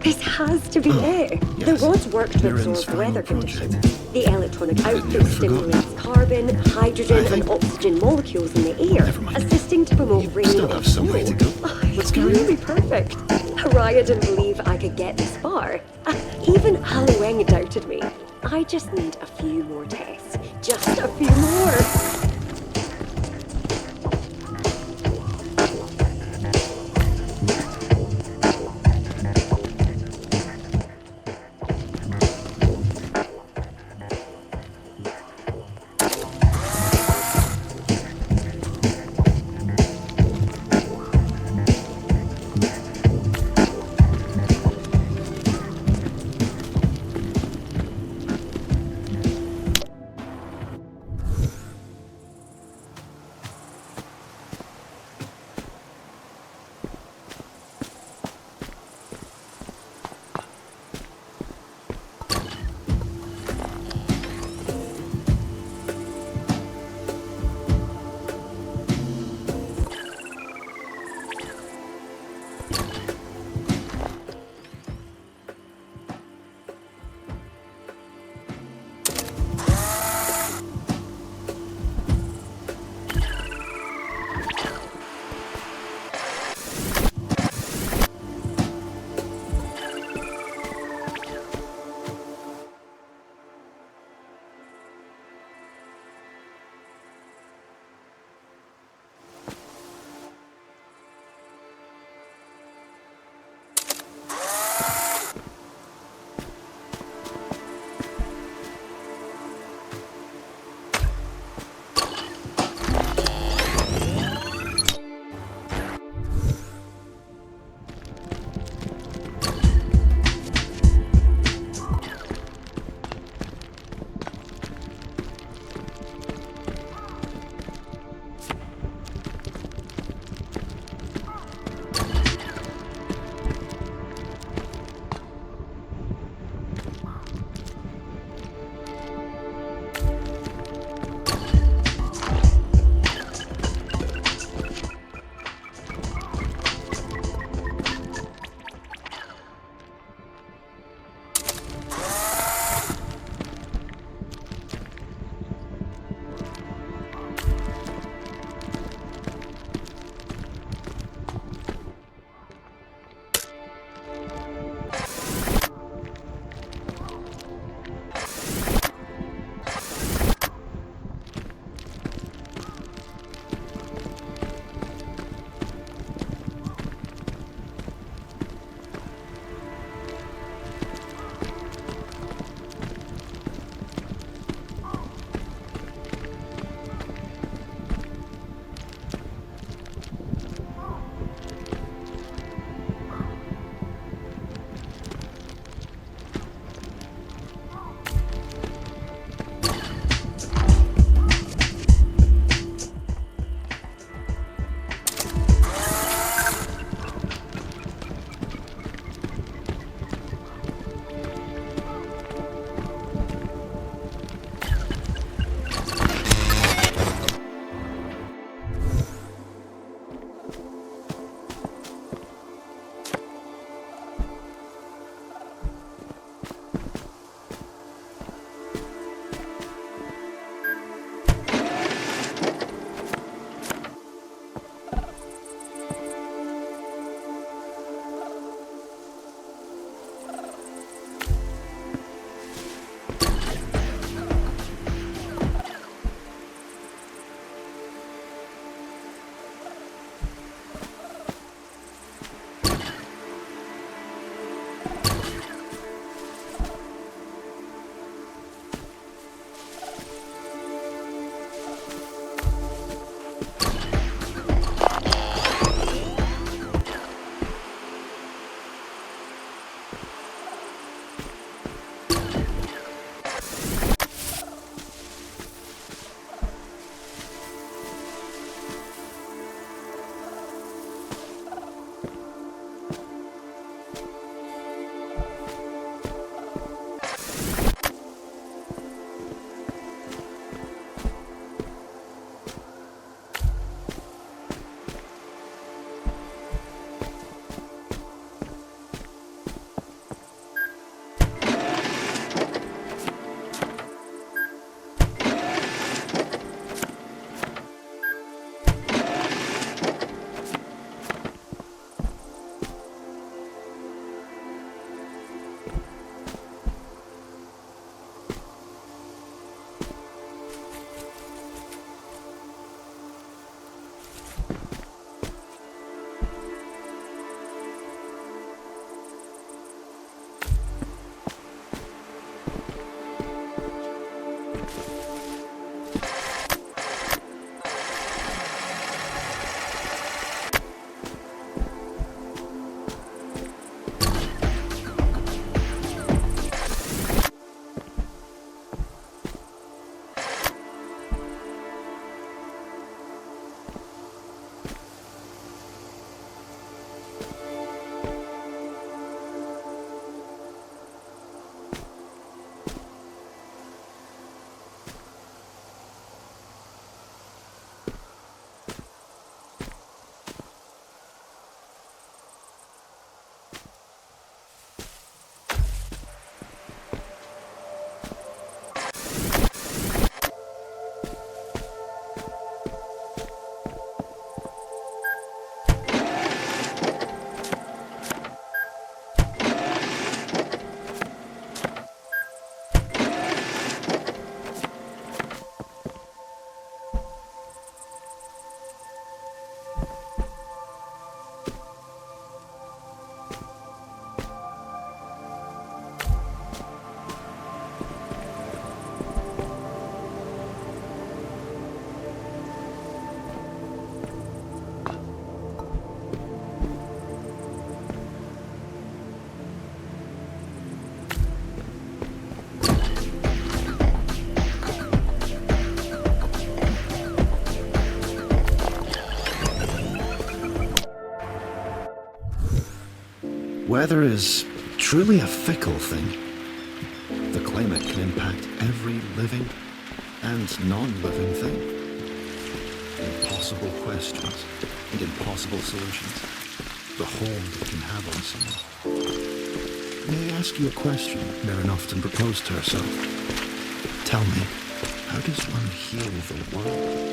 This has to be it. yes. The rods work to Mirren's absorb weather final conditions. project. The electronic output never forgot. stimulates carbon, hydrogen, I and think- oxygen molecules in the air, Never mind. assisting to promote You rain still or have some way to go. Oh, Let's it's carry on. really perfect. Raya didn't believe I could get this far. Even Halloween doubted me. I just need a few more tests. Just a few more. Weather is truly a fickle thing. The climate can impact every living and non-living thing. Impossible questions and impossible solutions. The hold it can have on someone. May I ask you a question Maren often proposed to herself? Tell me, how does one heal the world?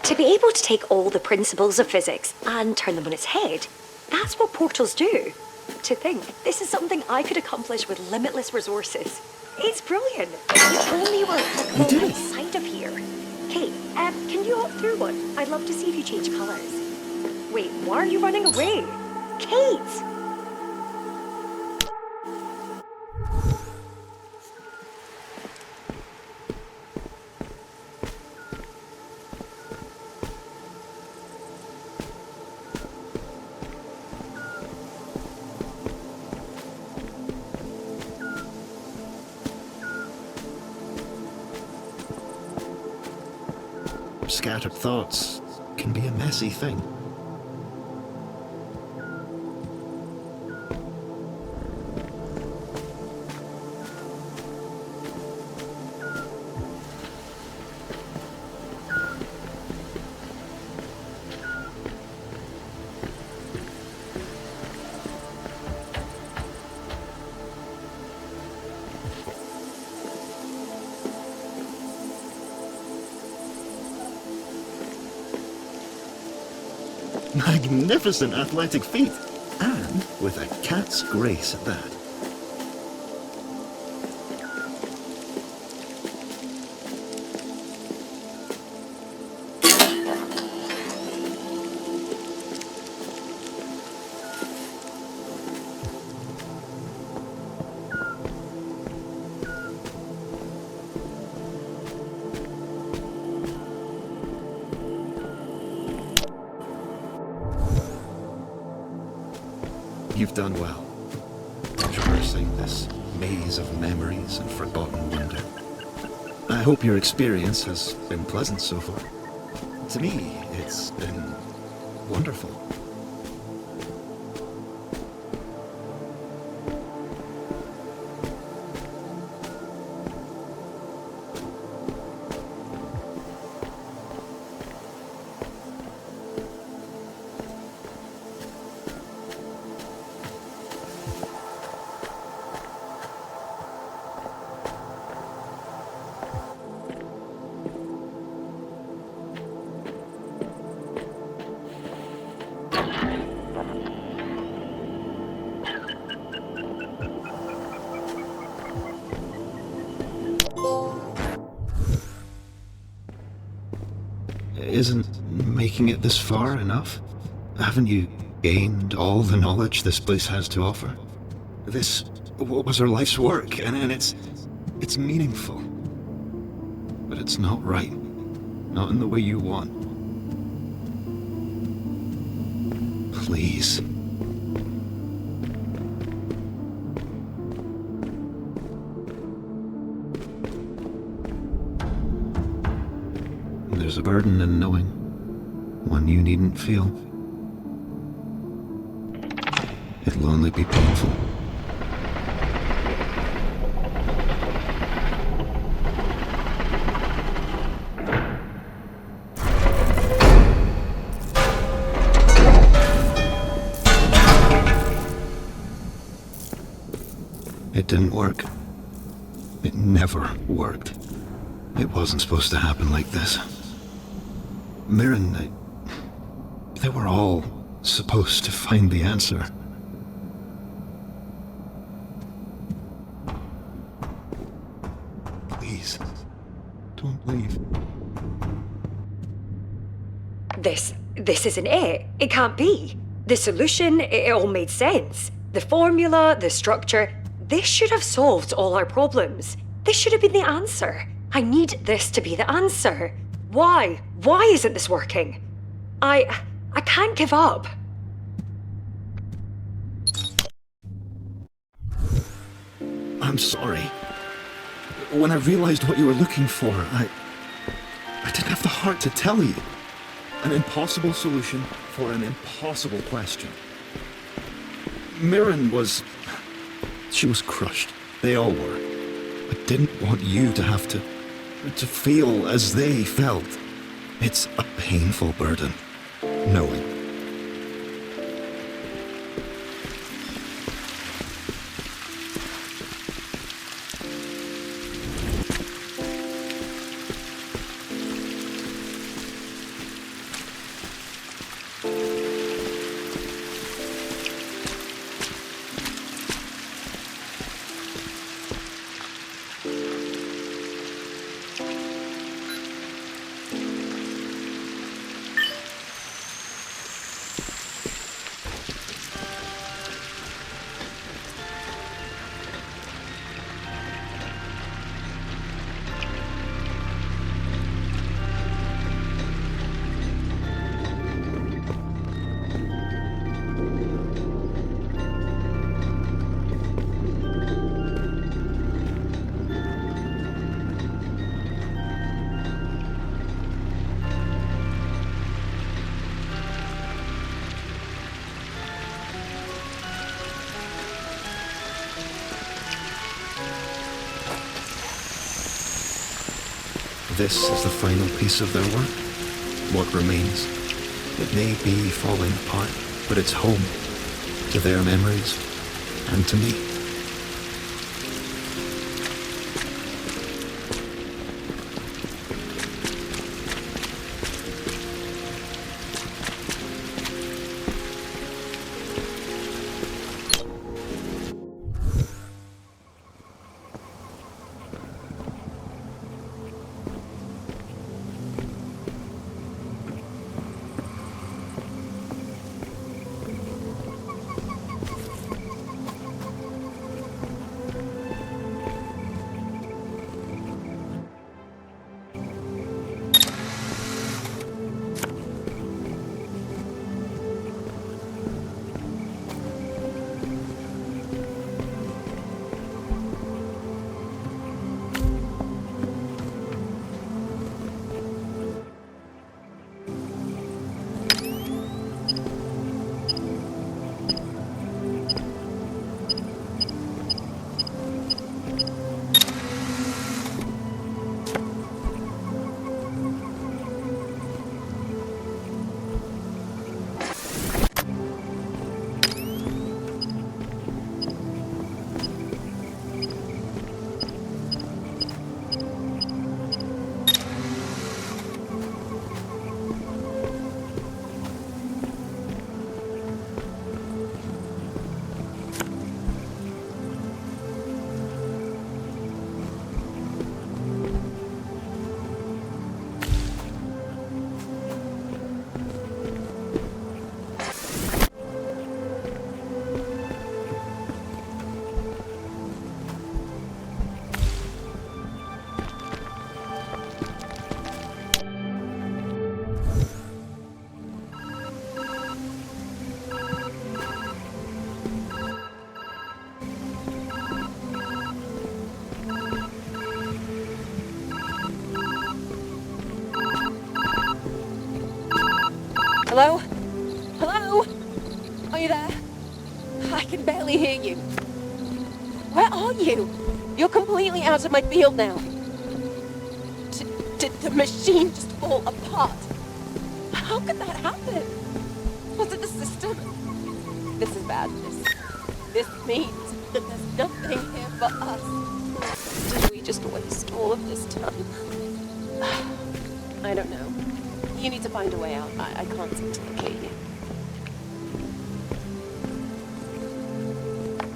To be able to take all the principles of physics and turn them on its head, that's what portals do. To think, this is something I could accomplish with limitless resources. It's brilliant. If only were applicable outside of here. Kate, can you hop through one? I'd love to see if you change colours. Wait, why are you running away? Kate! Scattered thoughts can be a messy thing. Magnificent athletic feat, and with a cat's grace at that. You've done well, traversing this maze of memories and forgotten wonder. I hope your experience has been pleasant so far. To me, it's been wonderful. Isn't making it this far enough? Haven't you gained all the knowledge this place has to offer? This was her life's work, and it's meaningful. But it's not right. Not in the way you want. Please. there's a burden in knowing, one you needn't feel. It'll only be painful. It didn't work. It never worked. It wasn't supposed to happen like this. Mirren, they were all supposed to find the answer. Please, don't leave. This isn't it. It can't be. The solution, it all made sense. The formula, the structure, this should have solved all our problems. This should have been the answer. I need this to be the answer. Why? Why isn't this working? I can't give up. I'm sorry. When I realized what you were looking for, I didn't have the heart to tell you. An impossible solution for an impossible question. Mirren was... She was crushed. They all were. I didn't want you to have to feel as they felt. It's a painful burden, knowing. This is the final piece of their work. What remains. It may be falling apart, but it's home to their memories and to me. Hello? Hello? Are you there? I can barely hear you. Where are you? You're completely out of my field now. Did the machine just fall apart? How could that happen? Was it the system? This is bad. This means that there's nothing here for us. Did we just waste all of this time? I don't know. You need to find a way out. I can't seem to locate you.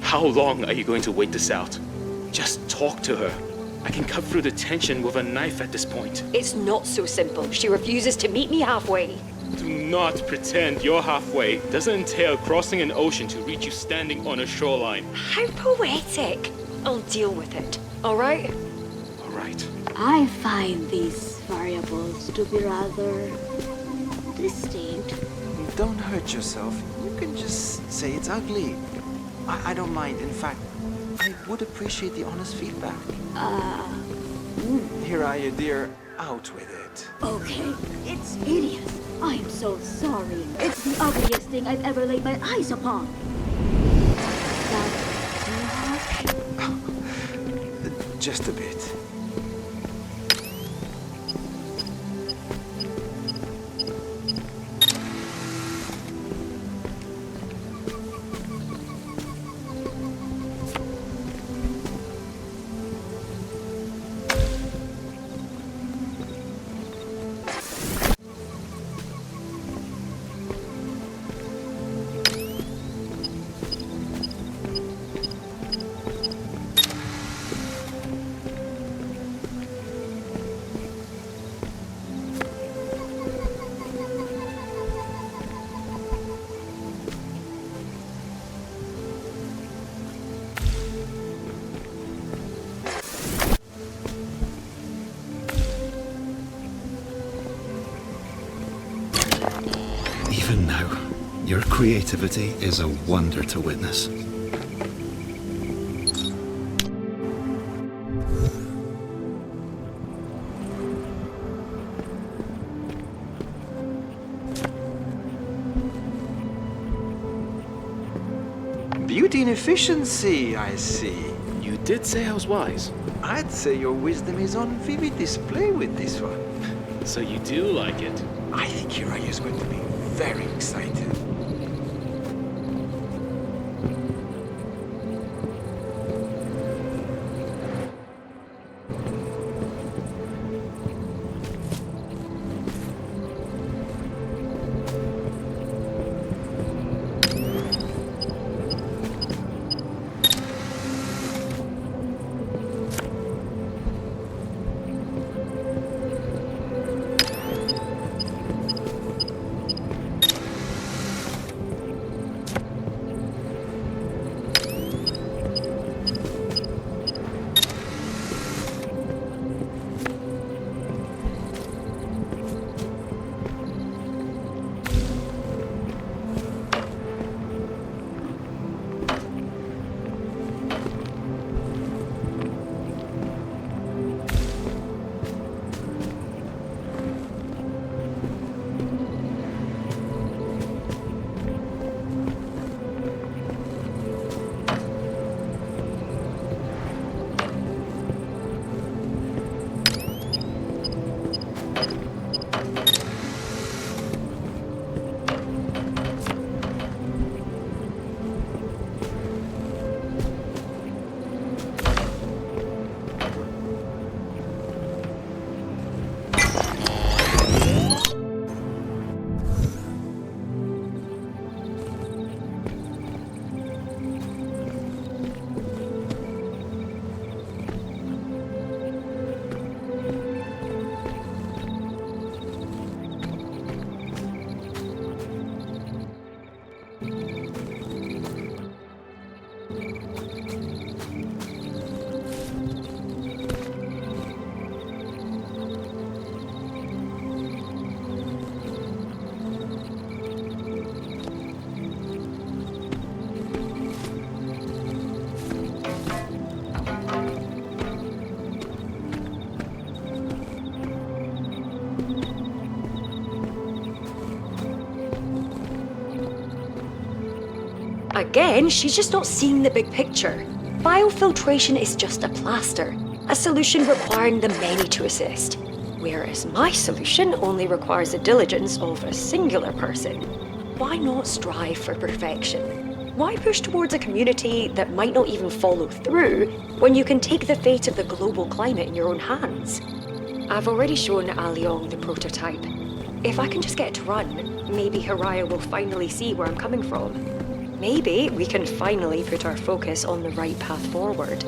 How long are you going to wait this out? Just talk to her. I can cut through the tension with a knife at this point. It's not so simple. She refuses to meet me halfway. Do not pretend you're halfway. Doesn't entail crossing an ocean to reach you standing on a shoreline. How poetic. I'll deal with it, all right? All right. I find these variables to be rather distinct. Don't hurt yourself. You can just say it's ugly. I don't mind. In fact, I would appreciate the honest feedback. Here are you, dear. Out with it. Okay, it's hideous. I'm so sorry. It's the ugliest thing I've ever laid my eyes upon. That's too harsh? Just a bit. Even now, your creativity is a wonder to witness. Beauty and efficiency, I see. You did say I was wise. I'd say your wisdom is on vivid display with this one. So you do like it. I think Hiraya is going to be very excited. Again, she's just not seeing the big picture. Biofiltration is just a plaster, a solution requiring the many to assist. Whereas my solution only requires the diligence of a singular person. Why not strive for perfection? Why push towards a community that might not even follow through when you can take the fate of the global climate in your own hands? I've already shown Aliong the prototype. If I can just get it to run, maybe Hiraya will finally see where I'm coming from. Maybe we can finally put our focus on the right path forward.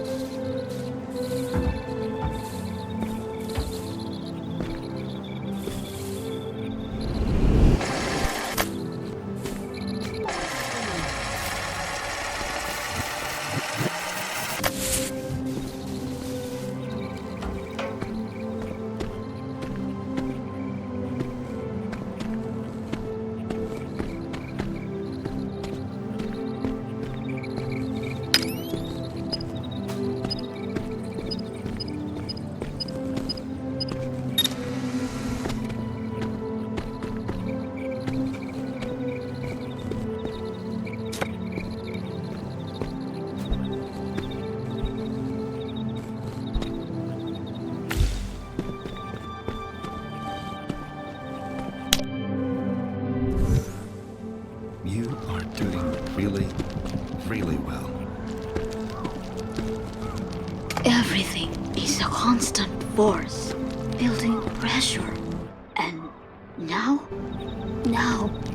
You are doing really, really well. Everything is a constant force, building pressure. And now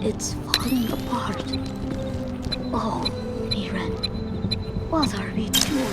it's falling apart. Oh, Miran, what are we doing?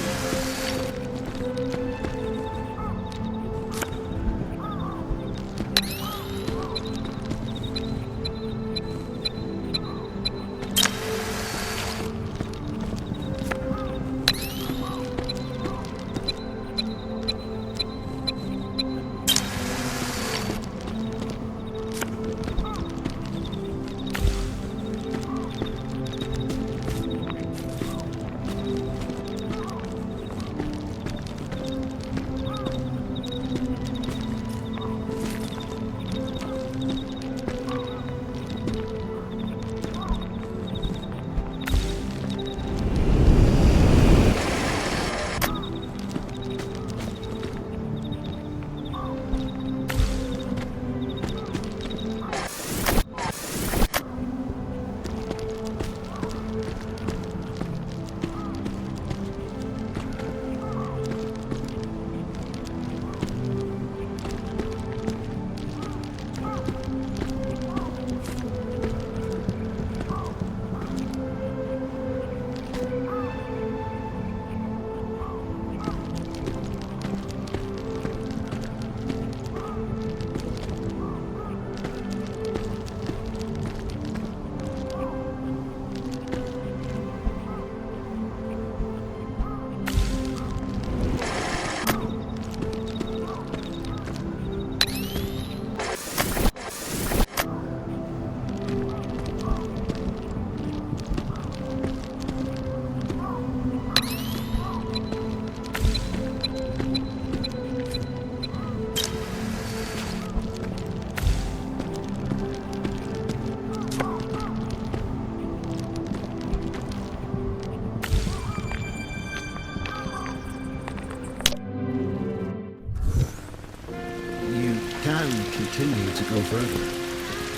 Continue to go further,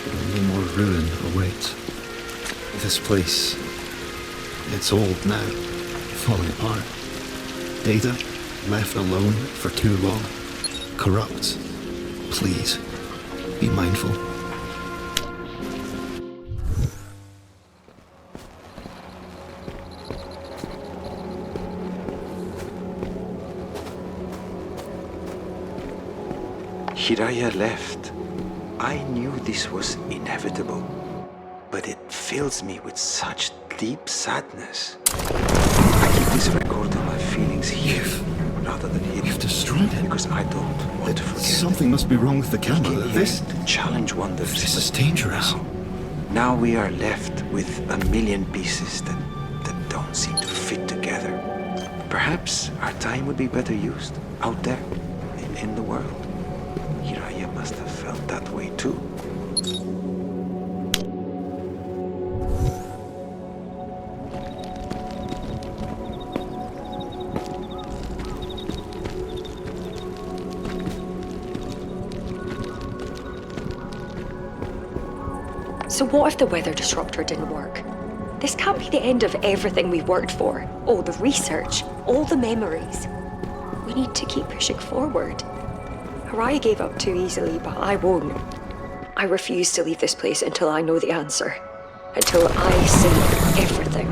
but only more ruin awaits. This place, it's old now, falling apart. Data, left alone for too long, corrupt. Please, be mindful. Hiraya left. I knew this was inevitable, but it fills me with such deep sadness. I keep this record of my feelings here, rather than hidden. You've destroyed it. Because I don't want to forget. Something must be wrong with the camera. Came here This to challenge wonders. this is dangerous. Now we are left with a million pieces that don't seem to fit together. Perhaps our time would be better used out there, in the world. Hiraya must have felt that way too. So what if the weather disruptor didn't work? This can't be the end of everything we've worked for. All the research, all the memories. We need to keep pushing forward. Haraya gave up too easily, but I won't. I refuse to leave this place until I know the answer. Until I see everything.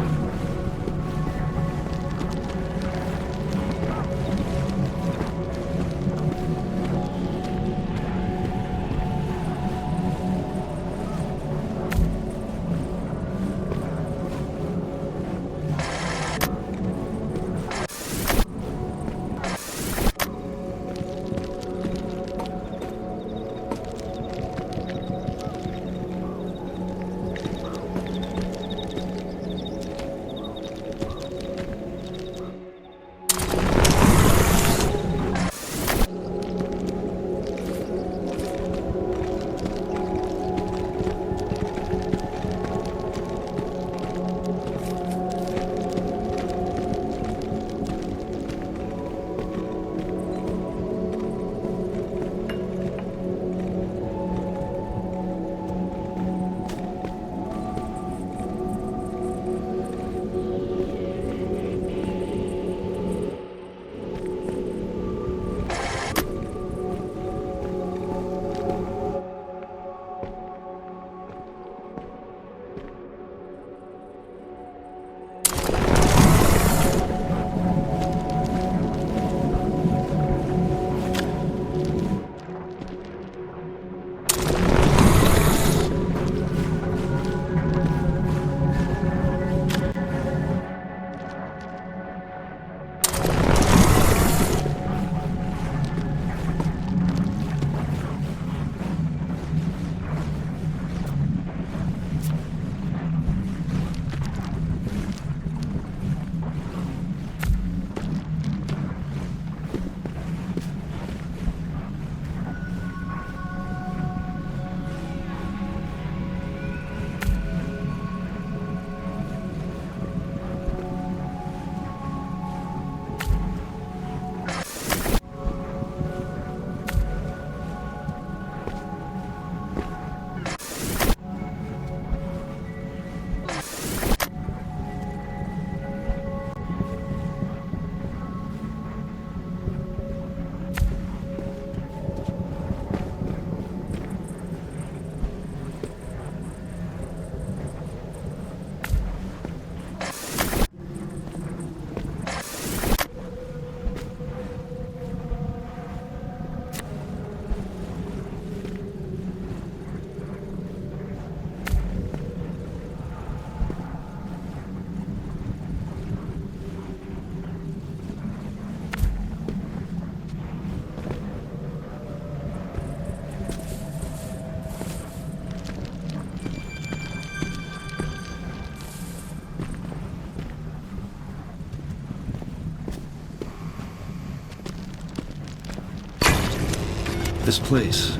This place,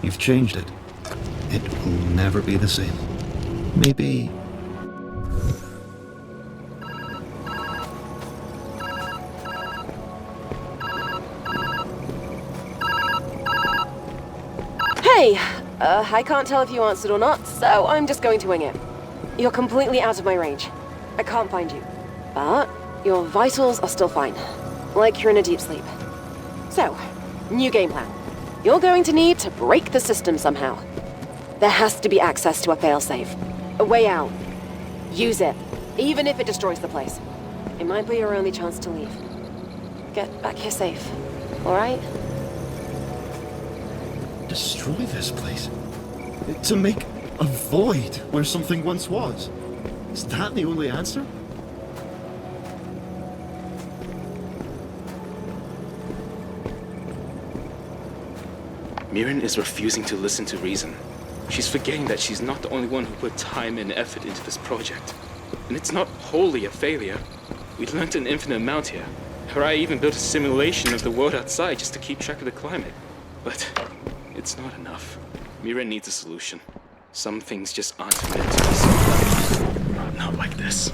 you've changed it. It will never be the same. Maybe... Hey! I can't tell if you answered or not, so I'm just going to wing it. You're completely out of my range. I can't find you. But your vitals are still fine. Like you're in a deep sleep. So, new game plan. You're going to need to break the system somehow. There has to be access to a failsafe. A way out. Use it, even if it destroys the place. It might be your only chance to leave. Get back here safe, alright? destroy this place? To make a void where something once was? Is that the only answer? Mirren is refusing to listen to reason. She's forgetting that she's not the only one who put time and effort into this project. And it's not wholly a failure. We learned an infinite amount here. Harai even built a simulation of the world outside just to keep track of the climate. But it's not enough. Mirren needs a solution. Some things just aren't meant to be solved. Not like this.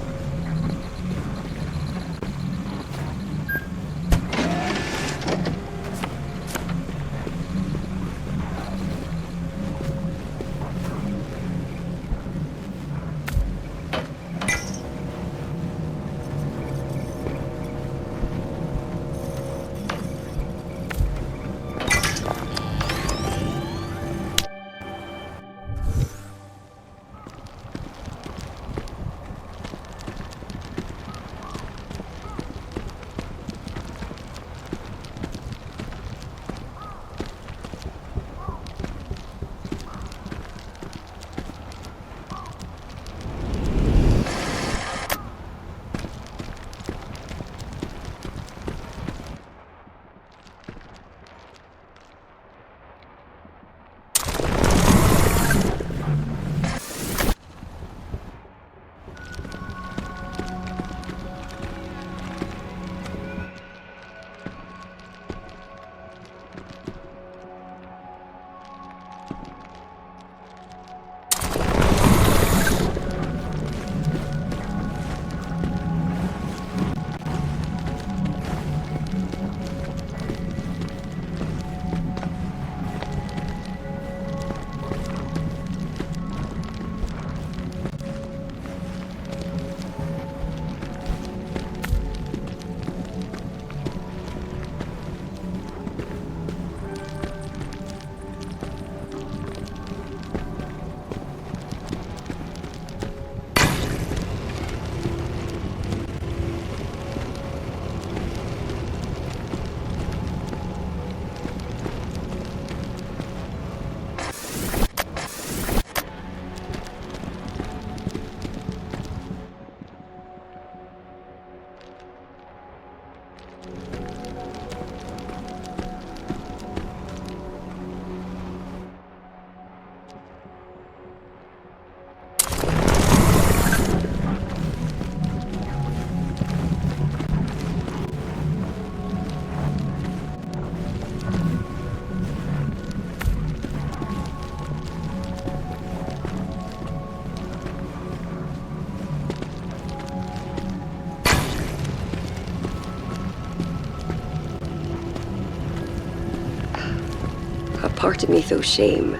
part of me feels shame.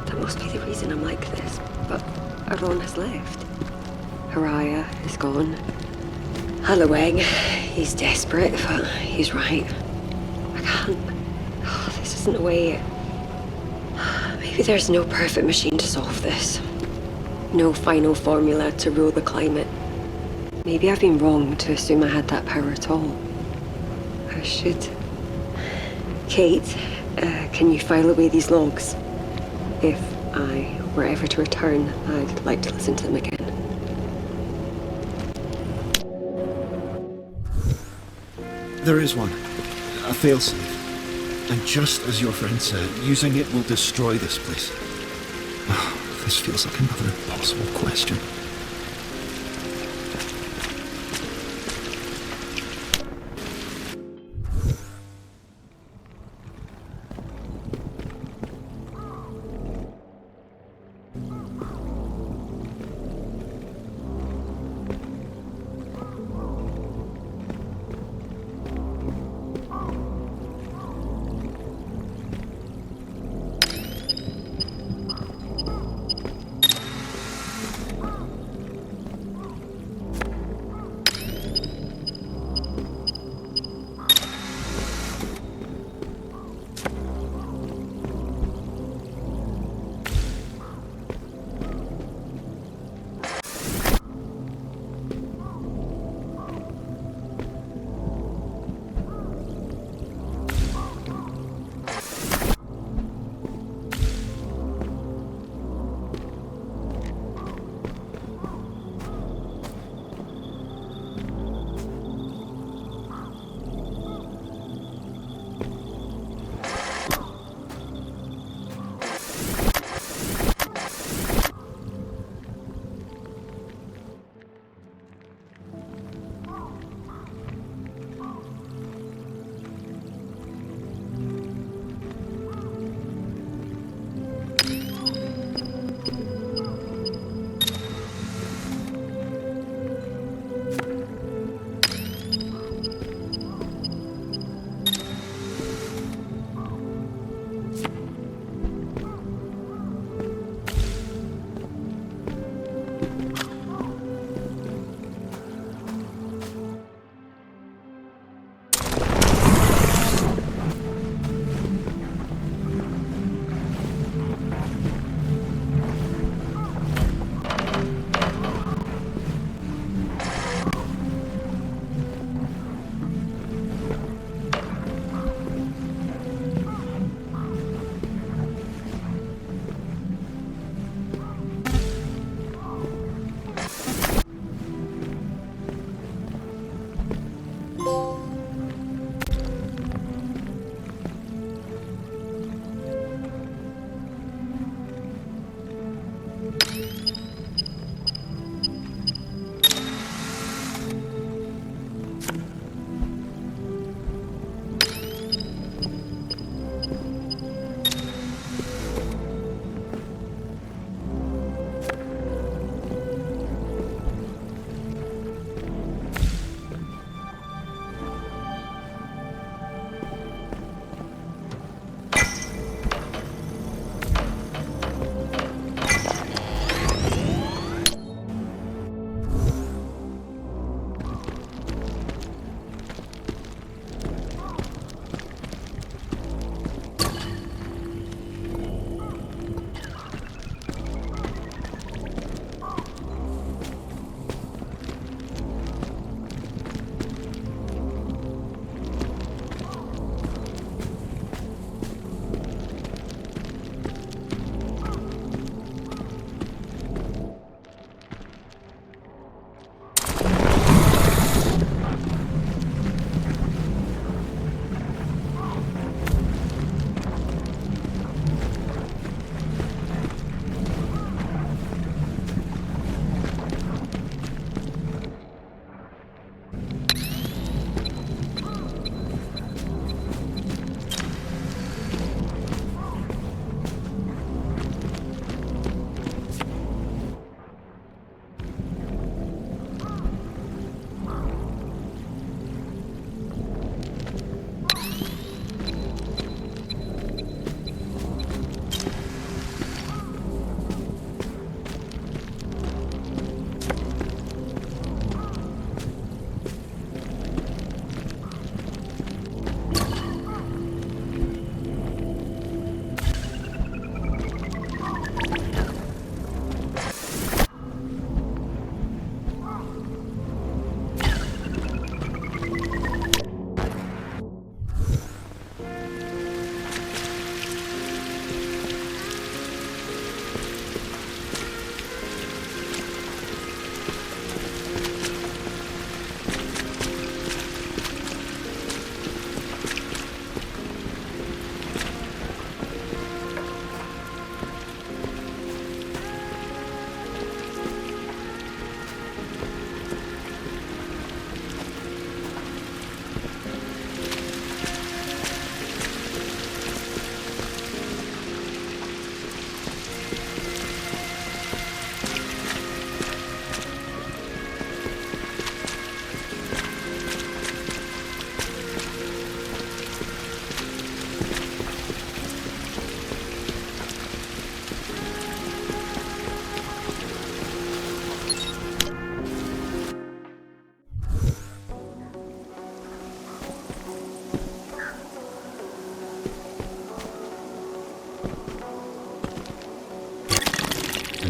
That must be the reason I'm like this. But Aaron has left. Haraya is gone. Halloween, he's desperate, but he's right. I can't. Oh, this isn't a way. Maybe there's no perfect machine to solve this. No final formula to rule the climate. Maybe I've been wrong to assume I had that power at all. I should. Kate, can you file away these logs? If I were ever to return, I'd like to listen to them again. There is one. A failsafe. And just as your friend said, using it will destroy this place. Oh, this feels like another impossible question.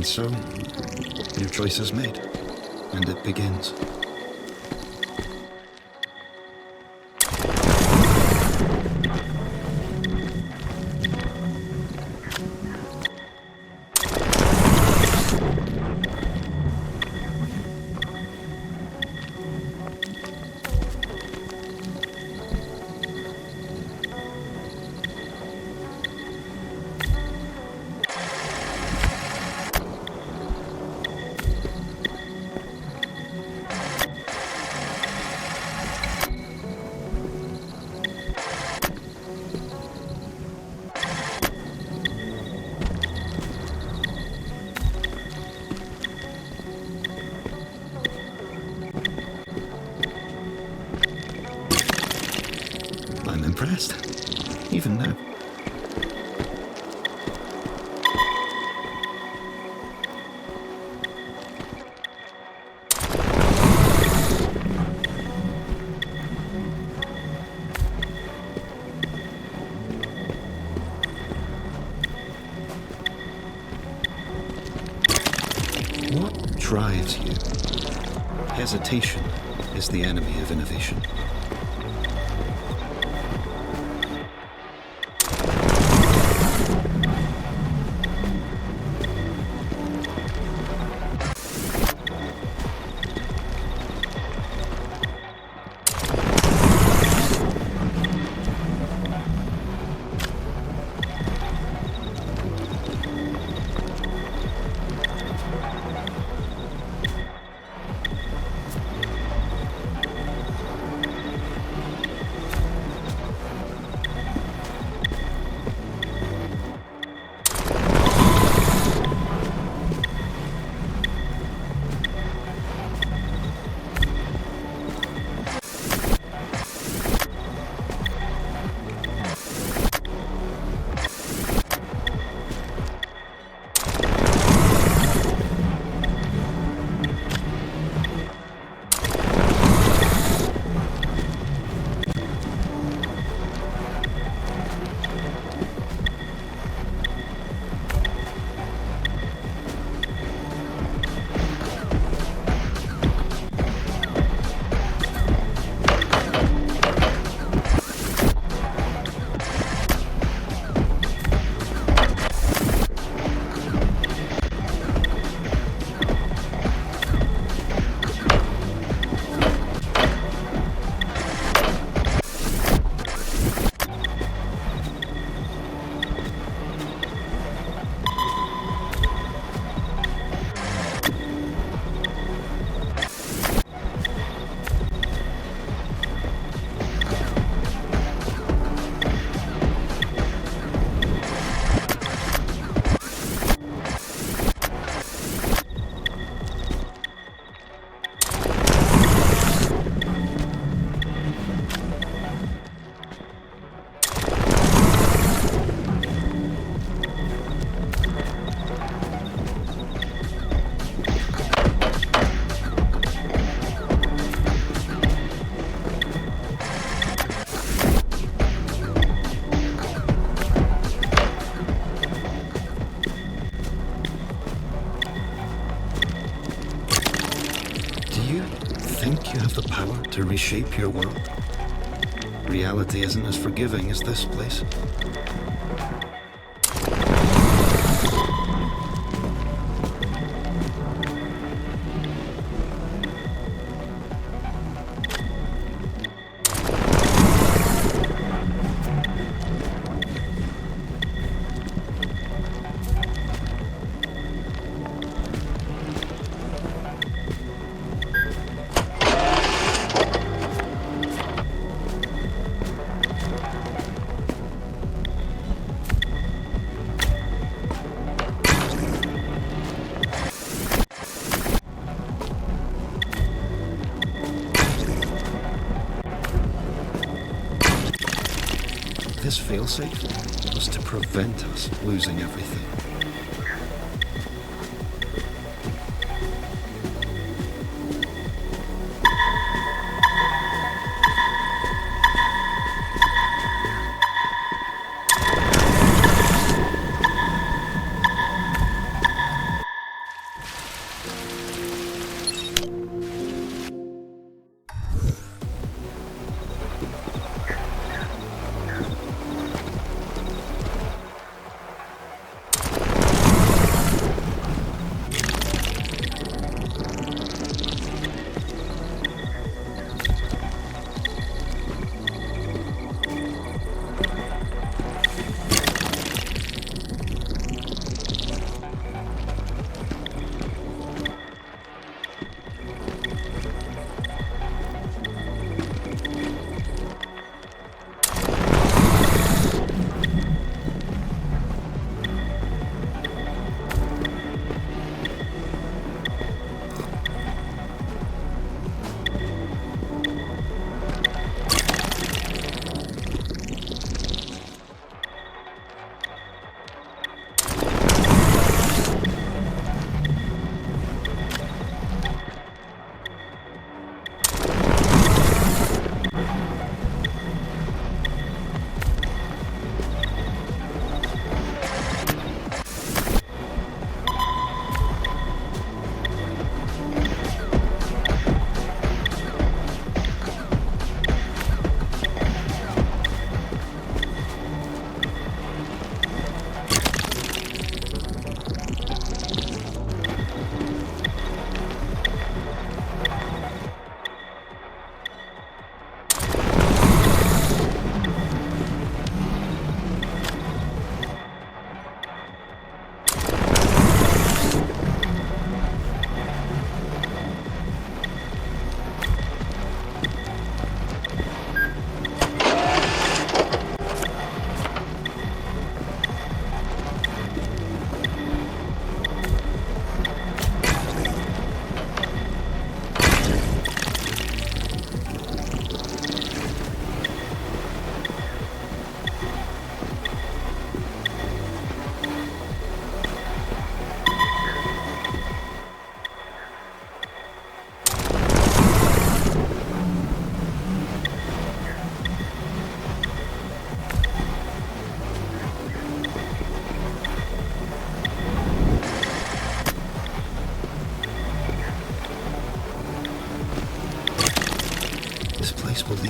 so, your choice is made, and it begins. I'm impressed, even now. What drives you? Hesitation is the enemy of innovation. Think you have the power to reshape your world? Reality isn't as forgiving as this place. This failsafe was to prevent us losing everything.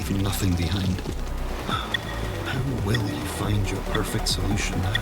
leave nothing behind. How will you find your perfect solution now?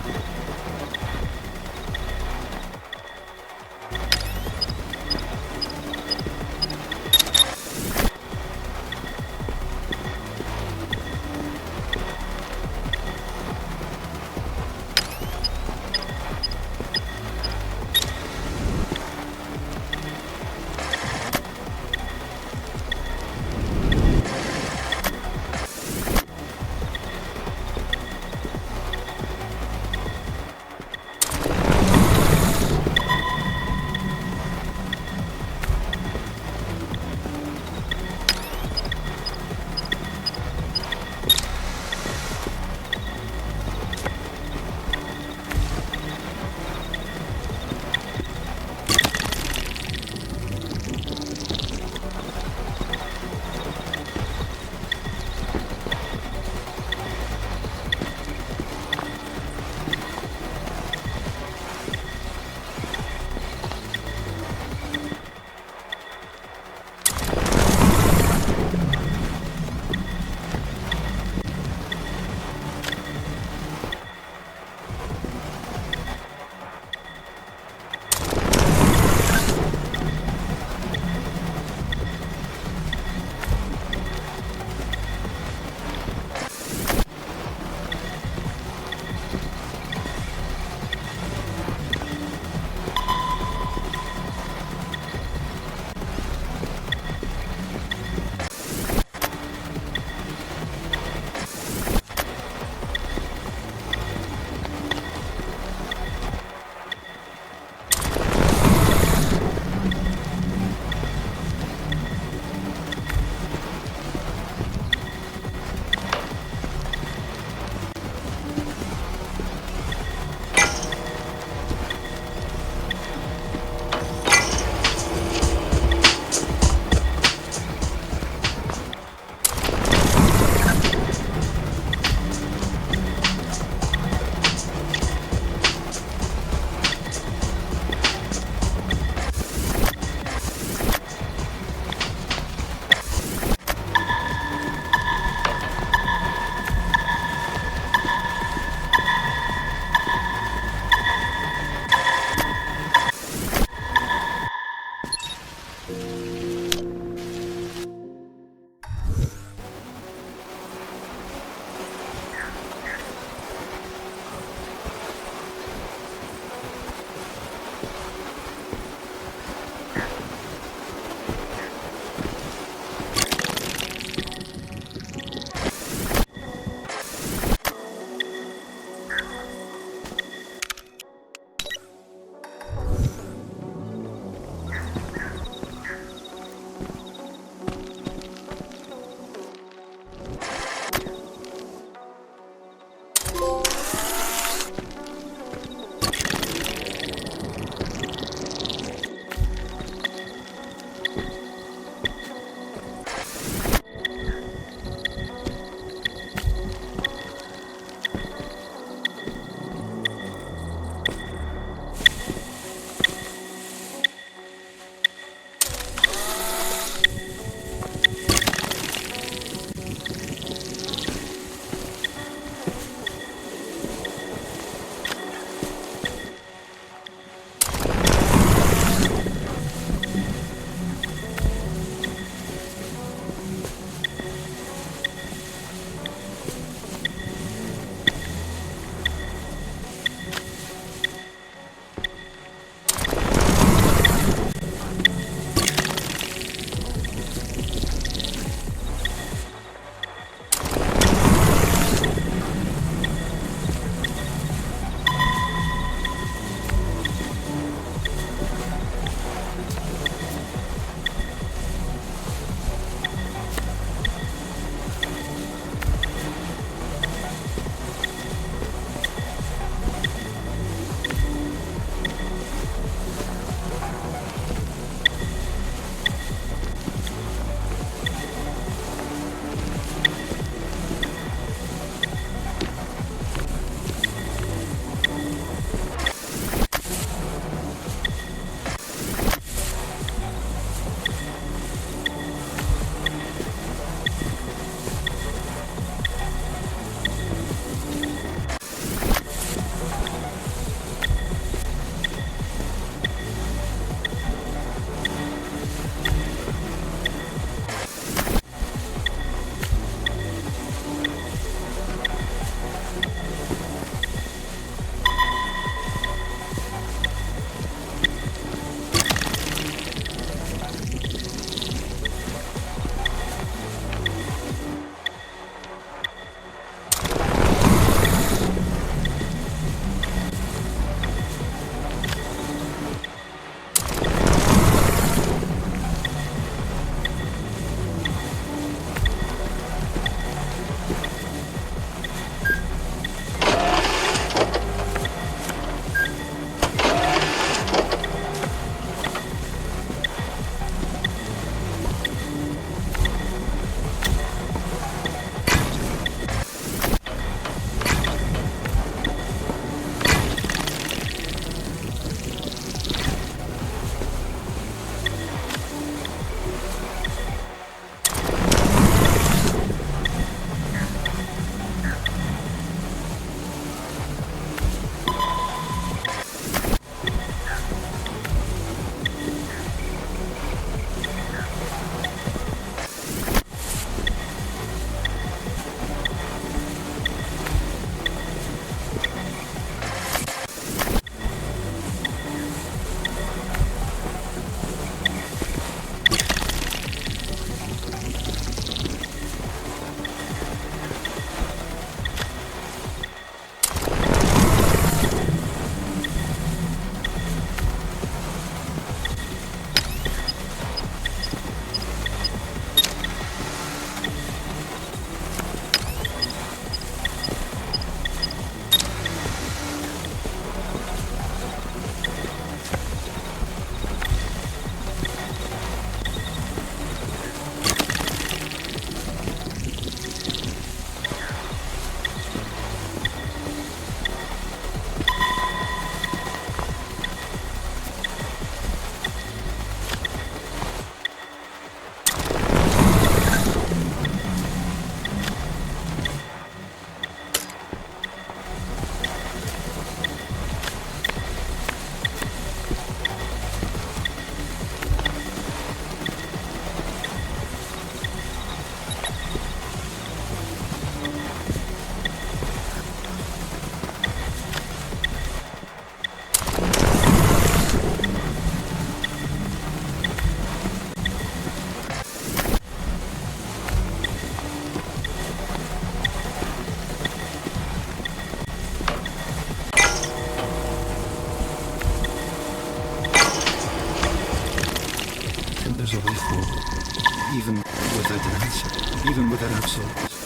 even without souls.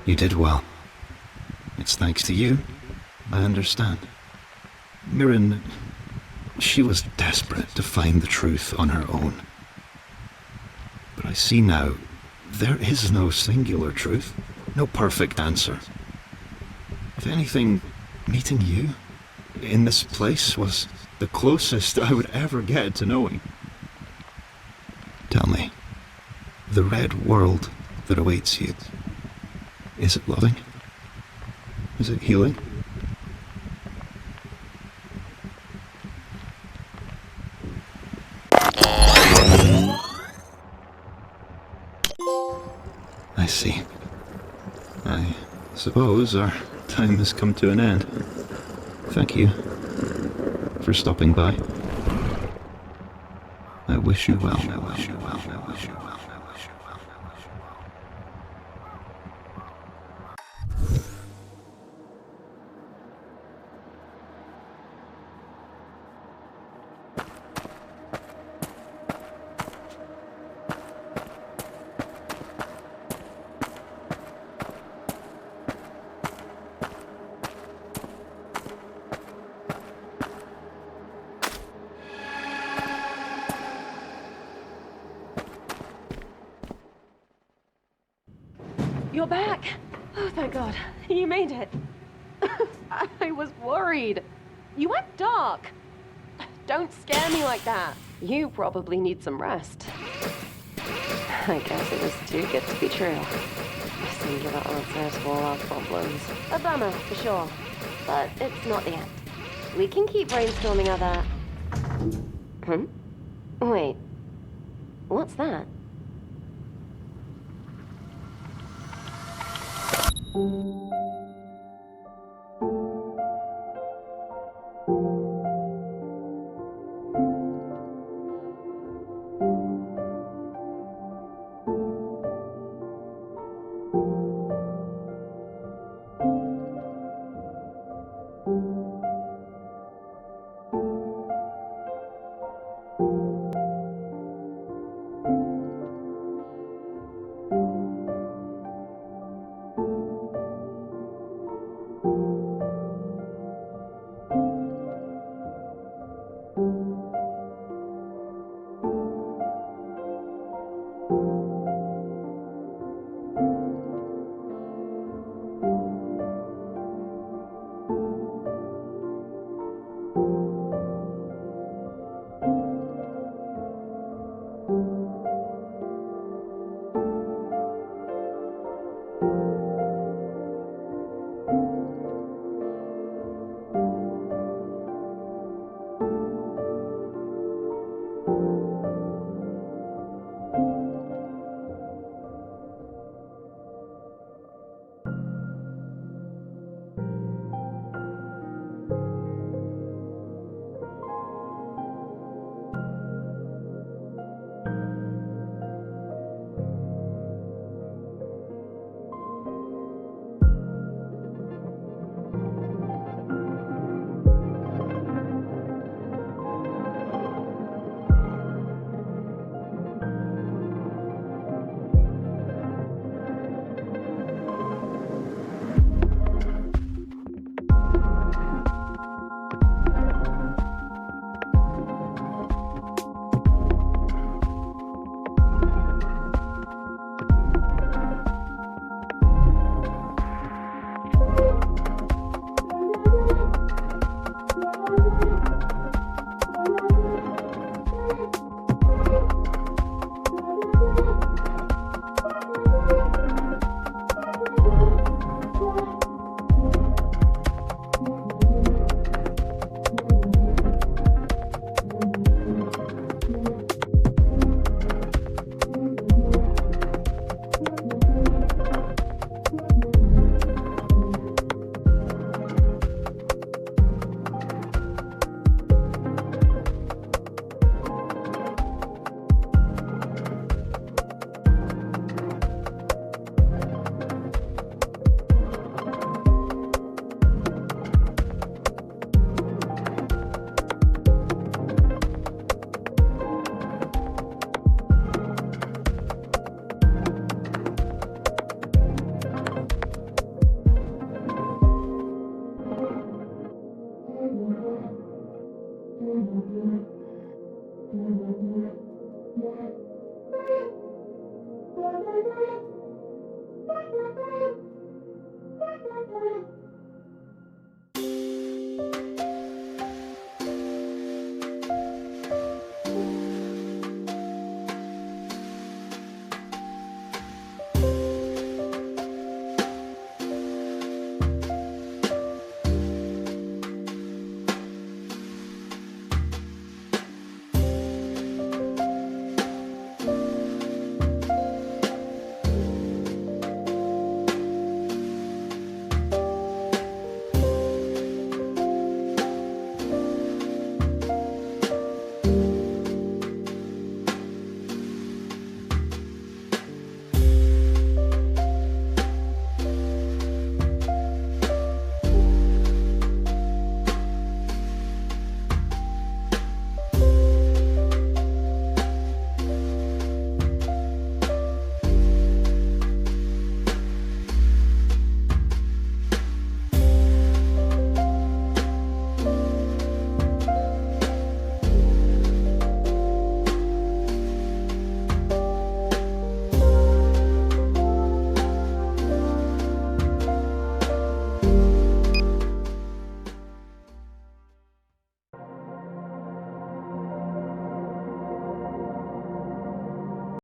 You did well. It's thanks to you. I understand. Mirren, she was desperate to find the truth on her own. But I see now, there is no singular truth, no perfect answer. If anything, meeting you in this place was the closest I would ever get to knowing. Tell me, the red world that awaits you, is it loving? Is it healing? see. I suppose our time has come to an end. Thank you for stopping by. I wish you well. You're back! Oh, thank God. You made it. I was worried. You went dark. Don't scare me like that. You probably need some rest. I guess it was too good to be true. A singular answer to all our problems. A bummer, for sure. But it's not the end. We can keep brainstorming other... Wait. What's that?